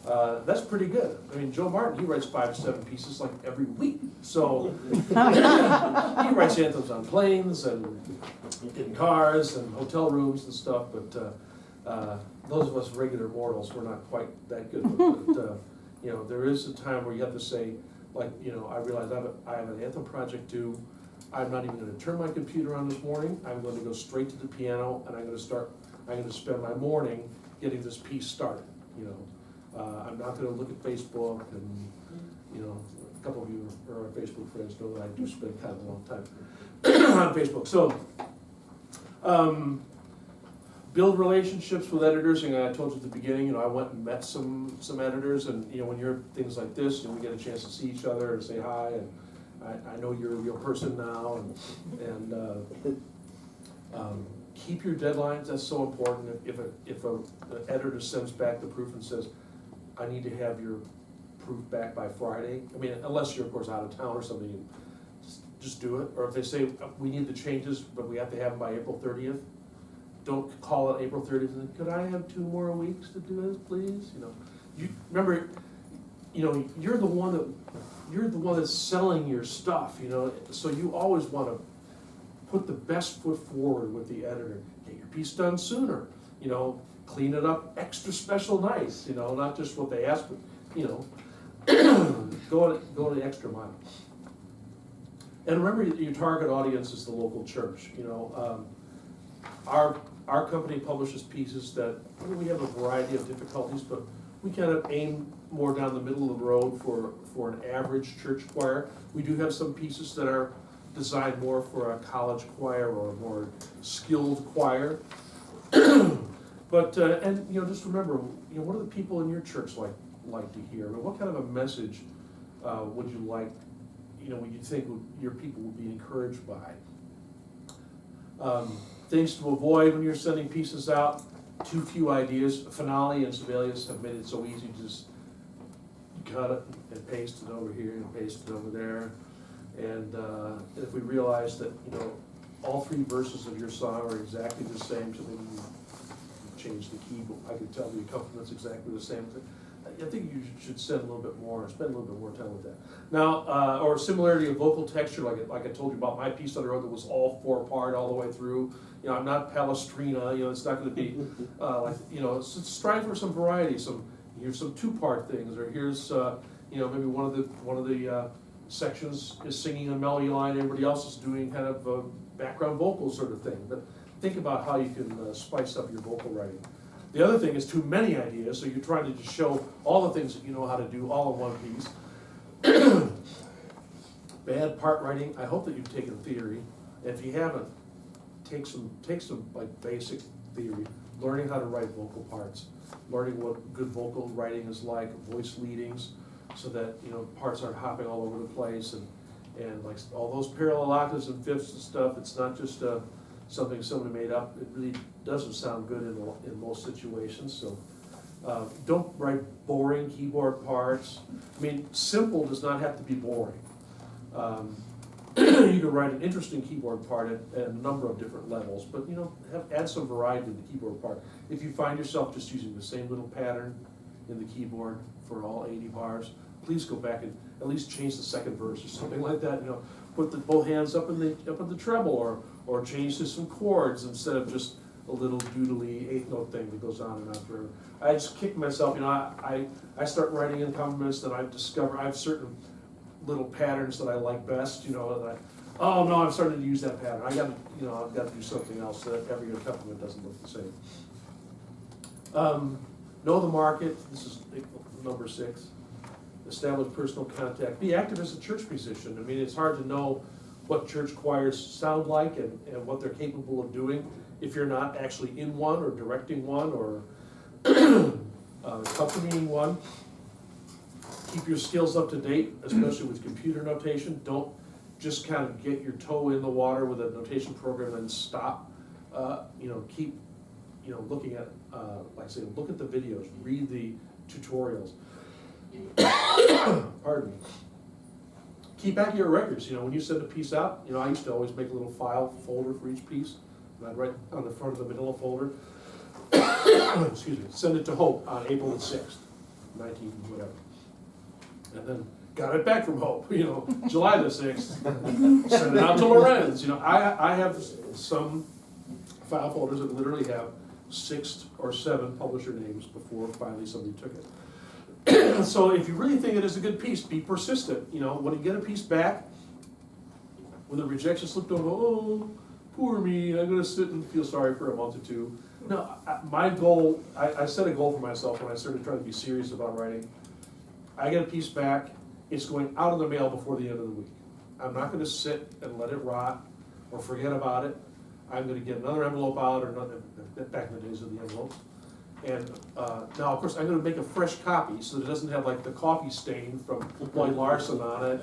That's pretty good. I mean, Joe Martin, he writes 5 to 7 pieces like every week. So he writes anthems on planes and in cars and hotel rooms and stuff, but those of us regular mortals, we're not quite that good. But there is a time where you have to say, like, I realize I have an anthem project due. I'm not even going to turn my computer on this morning. I'm going to go straight to the piano, and I'm going to spend my morning getting this piece started. I'm not going to look at Facebook, and a couple of you are our Facebook friends know that I do spend kind of a long time on Facebook. So Build relationships with editors. You know, I told you at the beginning, you know, I went and met some editors, and you know, when you're things like this, you know, we get a chance to see each other and say hi, and I know you're a real person now, and keep your deadlines. That's so important. If an editor sends back the proof and says, I need to have your proof back by Friday, I mean, unless you're of course out of town or something, just do it. Or if they say we need the changes, but we have to have them by April 30th, don't call it April 30th and then, could I have 2 more weeks to do this, please? You know, you remember, you know, you're the one that's selling your stuff, you know, so you always want to put the best foot forward with the editor. Get your piece done sooner, you know, clean it up extra special nice, you know, not just what they ask, but, you know, go the extra mile. And remember, your target audience is the local church, you know. Our company publishes pieces that, I mean, we have a variety of difficulties, but we kind of aim more down the middle of the road for an average church choir. We do have some pieces that are designed more for a college choir or a more skilled choir. But, and you know, just remember, you know, what do the people in your church like to hear? I mean, what kind of a message would you like, you know, would you think your people would be encouraged by? Things to avoid when you're sending pieces out: too few ideas. Finale and Sibelius have made it so easy to just cut it and paste it over here and paste it over there. And if we realize that, you know, all 3 verses of your song are exactly the same, so maybe you change the key, but I could tell the accompaniment exactly the same thing. I think you should spend a little bit more time with that. Now, or similarity of vocal texture, like I told you about my piece on the road that was all 4-part all the way through. You know, I'm not Palestrina. You know, it's not going to be like, you know, strive for some variety. Here's some 2-part things, or here's you know, maybe one of the sections is singing a melody line, everybody else is doing kind of a background vocal sort of thing. But think about how you can spice up your vocal writing. The other thing is too many ideas, so you're trying to just show all the things that you know how to do all in one piece. Bad part writing. I hope that you've taken theory. If you haven't, take some like basic theory, learning how to write vocal parts, learning what good vocal writing is like, voice leadings, so that, you know, parts aren't hopping all over the place, and like all those parallel octaves and fifths and stuff. It's not just something somebody made up. It really doesn't sound good in most situations. So don't write boring keyboard parts. I mean, simple does not have to be boring. You can write an interesting keyboard part at a number of different levels, but you know, add some variety to the keyboard part. If you find yourself just using the same little pattern in the keyboard for all 80 bars, please go back and at least change the second verse or something like that. You know, put both hands up in the treble, or change to some chords instead of just a little doodly 8th note thing that goes on and on forever. I just kick myself. You know, I start writing in accompaniments that I've discovered. I have certain little patterns that I like best. You know, and oh no, I'm starting to use that pattern. I've got to do something else so that every accompaniment doesn't look the same. Know the market. This is number 6. Establish personal contact. Be active as a church musician. I mean, it's hard to know what church choirs sound like and what they're capable of doing if you're not actually in one or directing one or accompanying one. Keep your skills up to date, especially with computer notation. Don't just kind of get your toe in the water with a notation program and stop. You know, keep, you know, looking at, like I say, look at the videos, read the tutorials. Pardon me. Keep accurate records. You know, when you send a piece out, you know, I used to always make a little file folder for each piece, and I'd write on the front of the manila folder, excuse me, send it to Hope on April the 6th, 19 whatever. And then got it back from Hope, you know, July the 6th, send it out to Lorenz. You know, I have some file folders that literally have 6 or 7 publisher names before finally somebody took it. So if you really think it is a good piece, be persistent. You know, when you get a piece back, when the rejection slipped over, oh, poor me, I'm going to sit and feel sorry for a month or 2. No, my goal, I set a goal for myself when I started trying to be serious about writing. I get a piece back, it's going out of the mail before the end of the week. I'm not going to sit and let it rot or forget about it. I'm gonna get another envelope out, or another, back in the days of the envelopes. And now, of course, I'm gonna make a fresh copy, so that it doesn't have like the coffee stain from Lloyd Larson on it,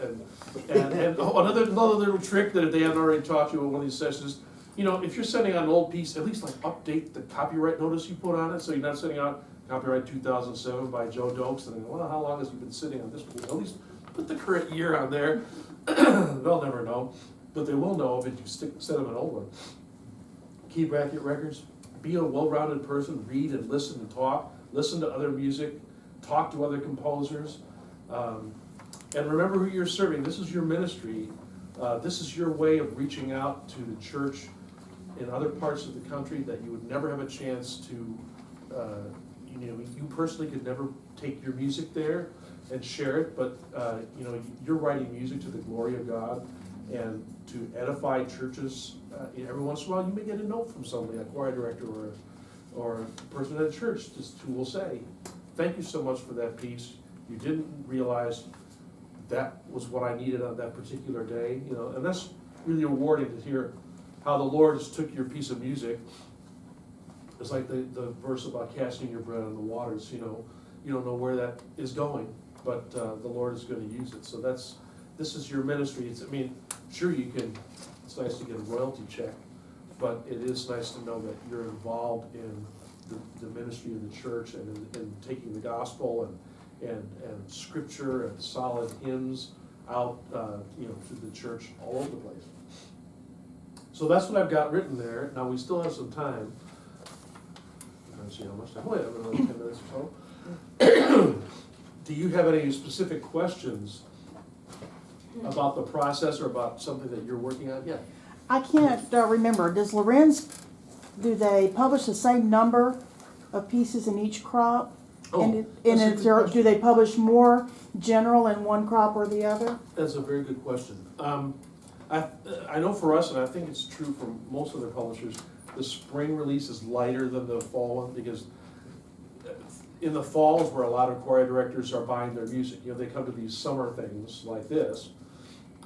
and another little trick that if they haven't already taught you in one of these sessions, you know, if you're sending out an old piece, at least like update the copyright notice you put on it, so you're not sending out copyright 2007 by Joe Dokes, and then, well, how long has he been sitting on this one? At least put the current year on there. They'll never know, but they will know if you send them an old one. Keep accurate records. Be a well-rounded person. Read and listen and talk. Listen to other music. Talk to other composers. And remember who you're serving. This is your ministry. This is your way of reaching out to the church in other parts of the country that you would never have a chance to, you know, you personally could never take your music there and share it, but you know, you're writing music to the glory of God and to edify churches. Every once in a while, you may get a note from somebody, a choir director or a person at a church, just who will say, "Thank you so much for that piece. You didn't realize that was what I needed on that particular day," you know, and that's really rewarding to hear how the Lord has took your piece of music. It's like the verse about casting your bread on the waters, you know, you don't know where that is going, but the Lord is going to use it. So this is your ministry. I mean, sure, it's nice to get a royalty check, but it is nice to know that you're involved in the ministry of the church and in taking the gospel and scripture and solid hymns out, you know, to the church all over the place. So that's what I've got written there. Now, we still have some time. I'm trying to see how much time. Oh, yeah, another 10 minutes or so. Do you have any specific questions about the process or about something that you're working on? Yeah. I can't remember, does Lorenz, do they publish the same number of pieces in each crop? Oh, And that's a is good there, question. do they publish more general in one crop or the other? That's a very good question. I know for us, and I think it's true for most other publishers, the spring release is lighter than the fall one, because in the fall is where a lot of choir directors are buying their music. You know, they come to these summer things like this,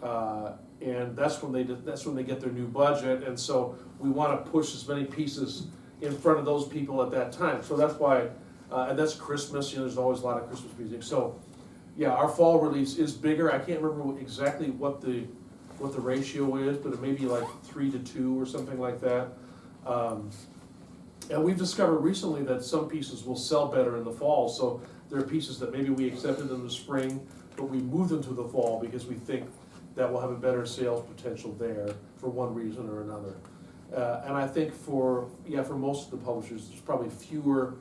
and that's when they get their new budget, and so we want to push as many pieces in front of those people at that time. So that's why, and that's Christmas. You know, there's always a lot of Christmas music. So, yeah, our fall release is bigger. I can't remember exactly what the ratio is, but it may be like 3 to 2 or something like that. And we've discovered recently that some pieces will sell better in the fall. So there are pieces that maybe we accepted in the spring, but we moved them to the fall because we think that we'll have a better sales potential there for one reason or another. And I think for most of the publishers, there's probably fewer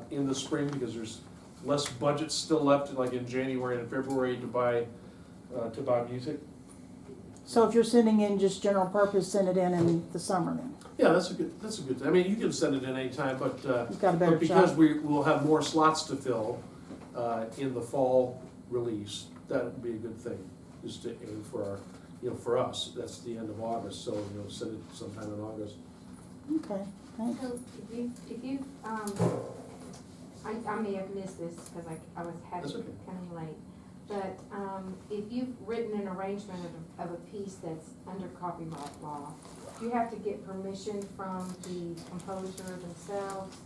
in the spring because there's less budget still left, like in January and February, to buy music. So if you're sending in just general purpose, send it in the summer then? Yeah, that's a good thing. I mean, you can send it in anytime, but You've got a better because shot. we will have more slots to fill in the fall release, that would be a good thing, just to aim for our, you know, for us, that's the end of August, so, you know, send it sometime in August. Okay, thanks. So if you, I may have missed this because I was That's okay. kind of late. But if you've written an arrangement of a piece that's under copyright law, do you have to get permission from the composer themselves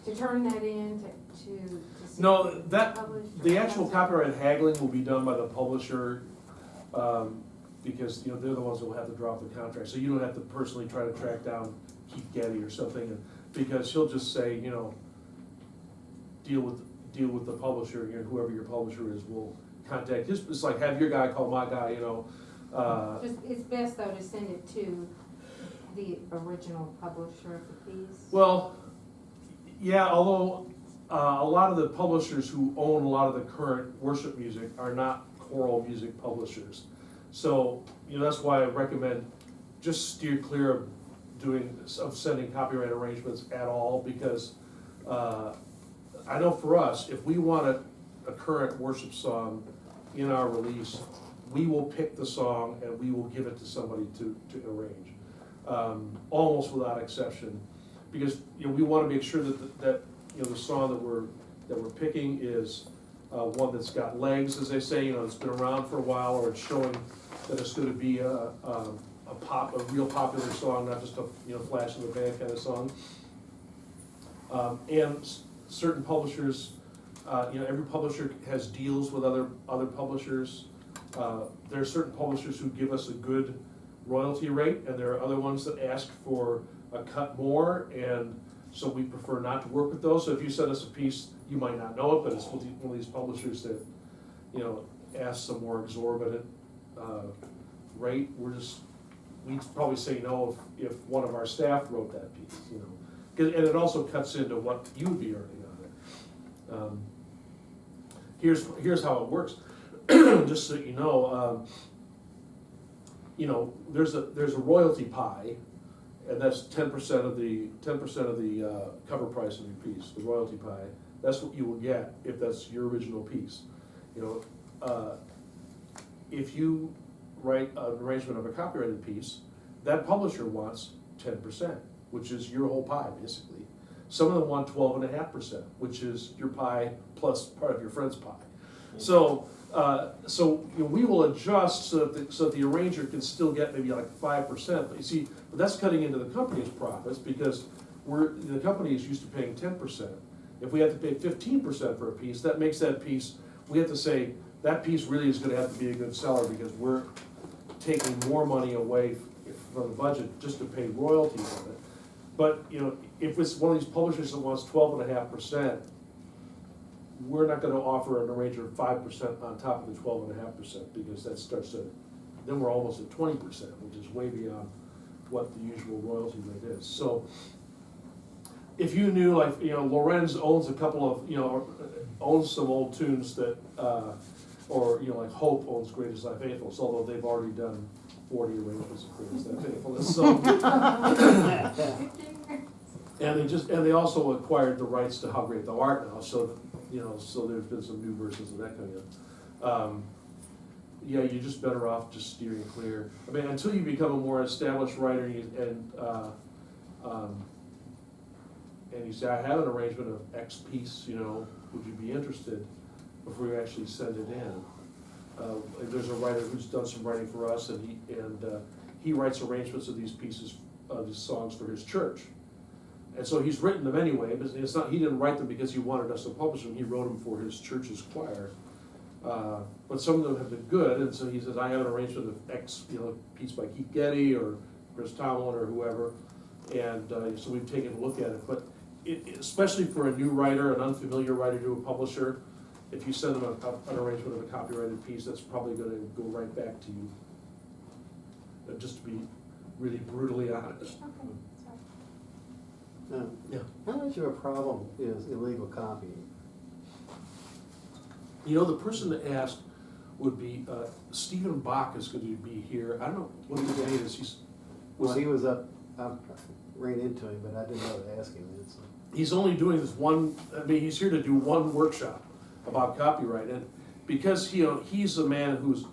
to turn that in to see No, it that, published? the actual copyright haggling will be done by the publisher, because, you know, they're the ones that will have to drop the contract, so you don't have to personally try to track down Keith Getty or something, because he'll just say, you know, deal with the publisher, you know, whoever your publisher is will contact his, it's like have your guy call my guy, you know. It's best though to send it to the original publisher of the piece. Well, yeah, although a lot of the publishers who own a lot of the current worship music are not choral music publishers. So, you know, that's why I recommend just steer clear of sending copyright arrangements at all, because I know for us, if we want a current worship song in our release, we will pick the song and we will give it to somebody to arrange, almost without exception, because, you know, we want to make sure that you know, the song that we're picking is one that's got legs, as they say, you know, it's been around for a while, or it's showing that it's going to be a a real popular song, not just a, flash in the pan kind of song. Certain publishers, every publisher has deals with other publishers. There are certain publishers who give us a good royalty rate, and there are other ones that ask for a cut more, and so we prefer not to work with those. So if you send us a piece, you might not know it, but it's one of these publishers that, ask some more exorbitant rate. We'd probably say no if one of our staff wrote that piece, and it also cuts into what you would be earning on it. Here's how it works. Just so you know, there's a royalty pie, and that's 10% of the cover price of your piece. The royalty pie. That's what you will get if that's your original piece. If you write an arrangement of a copyrighted piece, that publisher wants 10%, which is your whole pie, basically. Some of them want 12.5%, which is your pie plus part of your friend's pie. So we will adjust so that the arranger can still get maybe like 5%. But you see, that's cutting into the company's profits because the company is used to paying 10%. If we have to pay 15% for a piece, that makes that piece, we have to say, that piece really is gonna have to be a good seller because we're taking more money away from the budget just to pay royalties on it. But, if it's one of these publishers that wants 12.5%, we're not gonna offer an arranger 5% on top of the 12.5% because that starts to, then we're almost at 20%, which is way beyond what the usual royalty rate is. So, if you knew, like, Lorenz owns a couple of, owns some old tunes that, or, like Hope owns Great Is Thy Faithfulness, although they've already done 40 arrangements of Great Is Thy Faithfulness, so. And they also acquired the rights to How Great Thou Art now, so, so there's been some new versions of that coming up. Yeah, you're just better off just steering clear. I mean, until you become a more established writer and you say, I have an arrangement of X piece, would you be interested, before you actually send it in. There's a writer who's done some writing for us, and he writes arrangements of these pieces, of these songs for his church. And so he's written them anyway, but it's not, he didn't write them because he wanted us to publish them, he wrote them for his church's choir. But some of them have been good, and so he says, I have an arrangement of X, piece by Keith Getty or Chris Tomlin or whoever, and so we've taken a look at it. But especially for a new writer, an unfamiliar writer to a publisher, if you send them an arrangement of a copyrighted piece, that's probably going to go right back to you. Just to be really brutally honest. Yeah. How much of a problem is illegal copying? The person to ask would be Stephen Bach is going to be here. I don't know what his name is. He was up, I ran into him, but I didn't know to ask him. He's only doing this one. I mean, he's here to do one workshop about copyright, and because he's a man who's.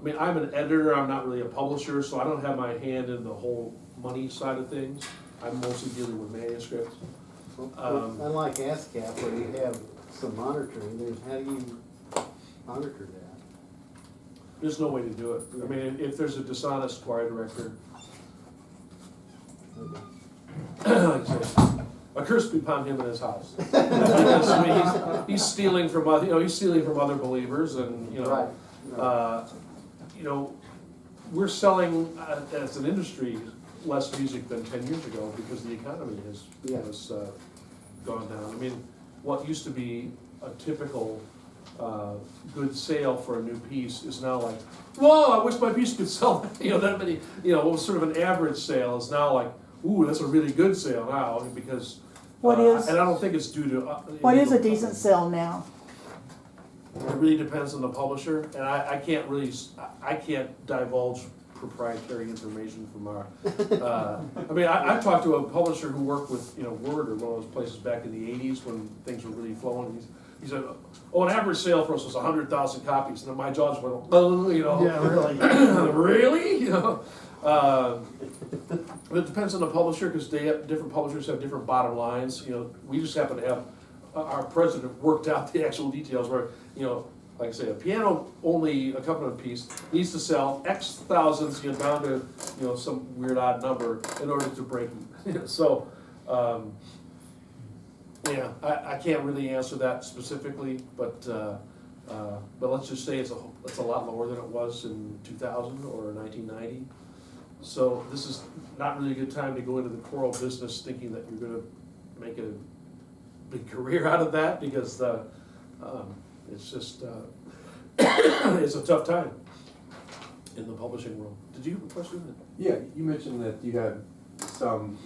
I mean, I'm an editor. I'm not really a publisher, so I don't have my hand in the whole money side of things. I'm mostly dealing with manuscripts. Unlike ASCAP, where you have some monitoring, how do you monitor that? There's no way to do it. I mean, if there's a dishonest choir director, like I say, a curse be upon him in his house. Because, I mean, he's stealing from other, he's stealing from other believers, and Right. We're selling as an industry less music than 10 years ago because the economy has gone down. I mean, what used to be a typical good sale for a new piece is now like, whoa, I wish my piece could sell that many. What was sort of an average sale is now like, ooh, that's a really good sale now because. And I don't think it's due to. What is a decent sale now? It really depends on the publisher, and I can't divulge proprietary information from our. I mean, I talked to a publisher who worked with Word or one of those places back in the '80s when things were really flowing. He said, "Oh, an average sale for us was 100,000 copies," and then my jaws went, "Oh, Yeah, really. really?" It depends on the publisher because different publishers have different bottom lines. We just happen to have our president worked out the actual details where like I say, a piano-only accompaniment piece needs to sell X thousands, down to, some weird odd number in order to break even. So, yeah, I can't really answer that specifically, but let's just say it's a lot lower than it was in 2000 or 1990. So this is not really a good time to go into the choral business thinking that you're gonna make a big career out of that, because it's just, it's a tough time in the publishing world. Did you have a question? Yeah, you mentioned that you had some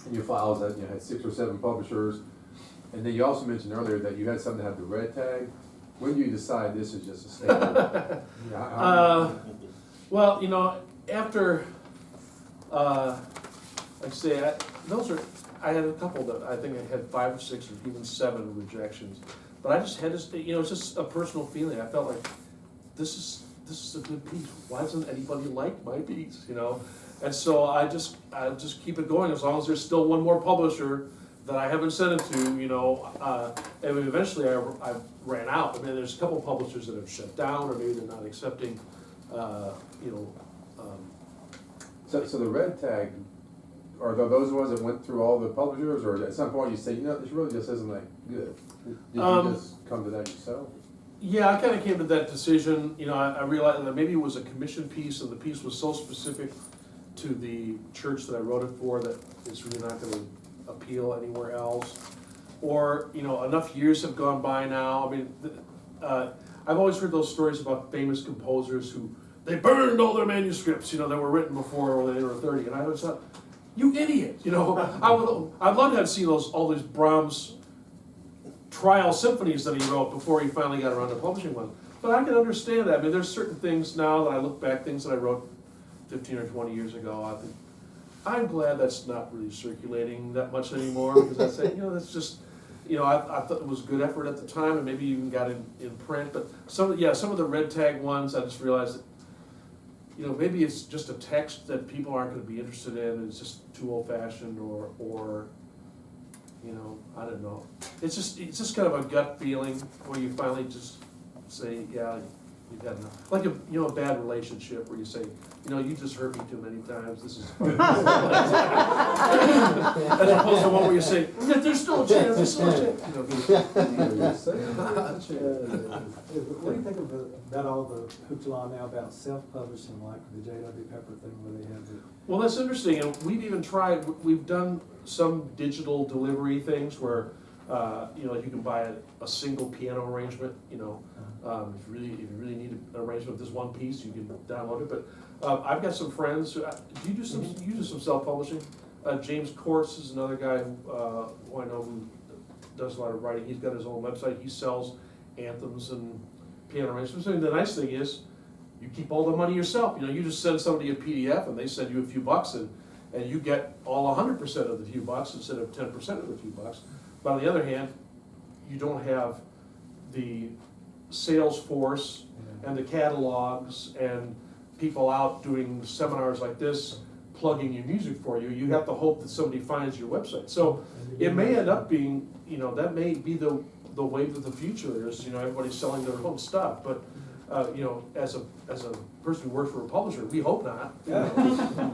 in your files that you had 6 or 7 publishers, and then you also mentioned earlier that you had some that had the red tag. When do you decide this is just a standard? Well, after, like I say, I had a couple that I think I had 5 or 6 or even 7 rejections, but I just had to, it's just a personal feeling. I felt like this is a good piece. Why doesn't anybody like my piece? And so I just keep it going as long as there's still one more publisher that I haven't sent it to, and eventually I ran out. I mean, there's a couple of publishers that have shut down, or maybe they're not accepting, So the red tag, are those the ones that went through all the publishers, or at some point you say, this really just isn't that good? Did you just come to that yourself? Yeah, I kind of came to that decision. I realized that maybe it was a commission piece, and the piece was so specific to the church that I wrote it for that it's really not going to appeal anywhere else. Or, enough years have gone by now. I mean, I've always heard those stories about famous composers who, they burned all their manuscripts, that were written before they were 30. And I always thought, you idiot, I'd love to have seen all these Brahms trial symphonies that he wrote before he finally got around to publishing one. But I can understand that. I mean, there's certain things now that I look back, things that I wrote 15 or 20 years ago, I think, I'm glad that's not really circulating that much anymore, because I say, that's just, I thought it was good effort at the time, and maybe you even got it in print, but some of the red tag ones, I just realized that, maybe it's just a text that people aren't gonna be interested in, and it's just too old-fashioned, or I don't know. It's just kind of a gut feeling where you finally just say, yeah, you've had enough. Like a bad relationship where you say, you just hurt me too many times, this is as opposed to one where you say, yeah, there's still a chance, there's still a chance. What do you think about all the hoopla now about self-publishing, like the J.W. Pepper thing where they have the... Well, that's interesting, and we've even tried, we've done some digital delivery things where, you can buy a single piano arrangement, if you really need an arrangement of this one piece, you can download it, but I've got some friends who, you do some self-publishing? James Kortz is another guy who I know who does a lot of writing. He's got his own website. He sells anthems and piano arrangements. I mean, the nice thing is, you keep all the money yourself. You just send somebody a PDF and they send you a few bucks, and you get all 100% of the few bucks instead of 10% of the few bucks. But on the other hand, you don't have the sales force and the catalogs and people out doing seminars like this, plugging your music for you. You have to hope that somebody finds your website. So it may end up being, that may be the wave of the future is, everybody's selling their own stuff. But, as a person who works for a publisher, we hope not. I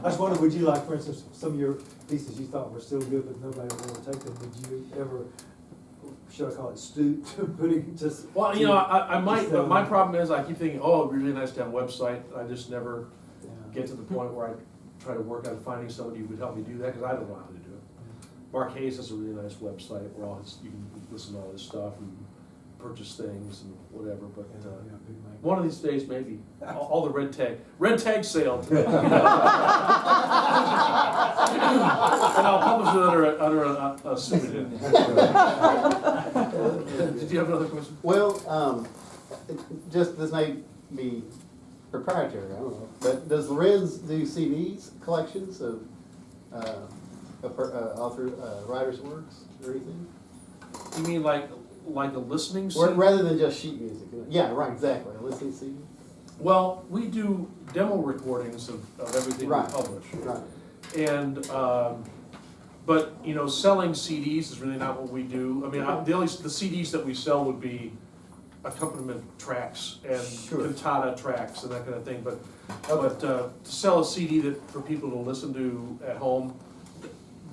just wondered, would you like, for instance, some of your pieces you thought were still good but nobody would ever take them, would you ever, should I call it stoop to putting just... Well, I might, but my problem is I keep thinking, oh, it'd be really nice to have a website. I just never get to the point where I try to work on finding somebody who would help me do that, because I don't know how to do it. Mark Hayes has a really nice website where you can listen to all this stuff and purchase things and whatever, but one of these days, maybe, all the red tag sale. And I'll publish it under a pseudonym. Did you have another question? Well, this may be proprietary, I don't know, but does Lorenz do CDs, collections of author, writers' works or anything? You mean like a listening CD? Or rather than just sheet music? Yeah, right, exactly, a listening CD. Well, we do demo recordings of everything we publish. Right. And, but, selling CDs is really not what we do. I mean, the CDs that we sell would be accompaniment tracks and Sure. cantata tracks and that kind of thing, but to sell a CD that, for people to listen to at home,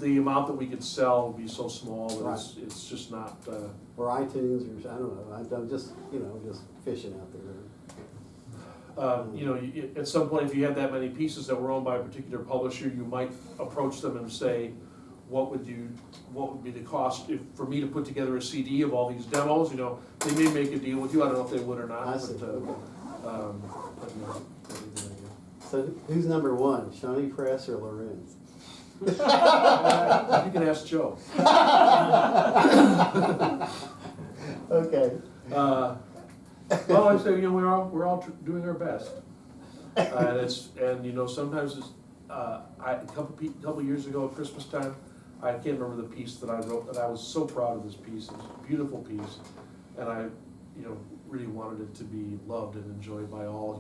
the amount that we could sell would be so small that it's just not, Or iTunes, or, I don't know, I'm just, just fishing out there. at some point, if you had that many pieces that were owned by a particular publisher, you might approach them and say, what would be the cost for me to put together a CD of all these demos? They may make a deal with you, I don't know if they would or not. I see, but, okay. that'd be a good idea. So who's number one, Shawnee Press or Lorenz? You can ask Joe. Okay. Well, I say, we're all doing our best, and sometimes it's, a couple years ago at Christmas time, I can't remember the piece that I wrote, but I was so proud of this piece. It was a beautiful piece, and I, really wanted it to be loved and enjoyed by all,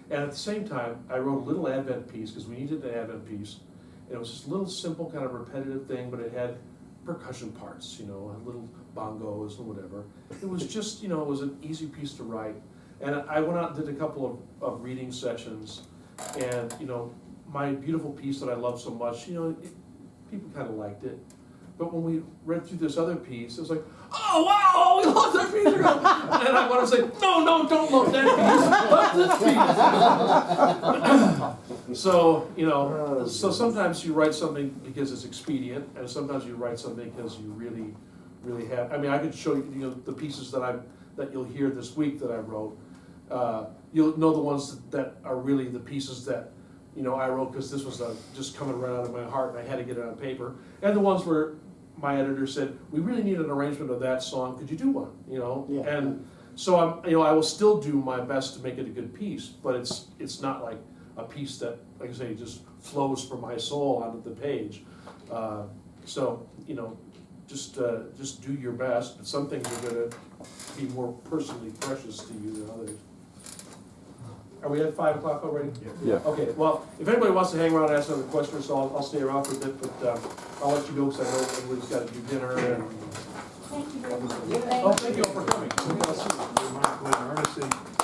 And at the same time, I wrote a little Advent piece, because we needed an Advent piece, and it was just a little simple kind of repetitive thing, but it had percussion parts, little bongos and whatever. It was just, it was an easy piece to write. And I went out and did a couple of reading sessions, and, my beautiful piece that I love so much, people kind of liked it. But when we read through this other piece, it was like, oh, wow, we love that piece. And I want to say, no, don't love that piece, love this piece. So, so sometimes you write something because it's expedient, and sometimes you write something because you really, really have. I mean, I could show you, the pieces that you'll hear this week that I wrote. You'll know the ones that are really the pieces that I wrote because this was just coming right out of my heart, and I had to get it on paper. And the ones where my editor said, we really need an arrangement of that song, could you do one, Yeah. And so I will still do my best to make it a good piece, but it's not like a piece that, like I say, just flows from my soul onto the page. So, just do your best, but some things are gonna be more personally precious to you than others. Are we at 5 o'clock already? Yeah. Okay, well, if anybody wants to hang around and ask another question, so I'll stay around for a bit, but I'll let you go, because I know everybody's got to do dinner and. Thank you very much. Oh, thank you all for coming. My pleasure, Ernest.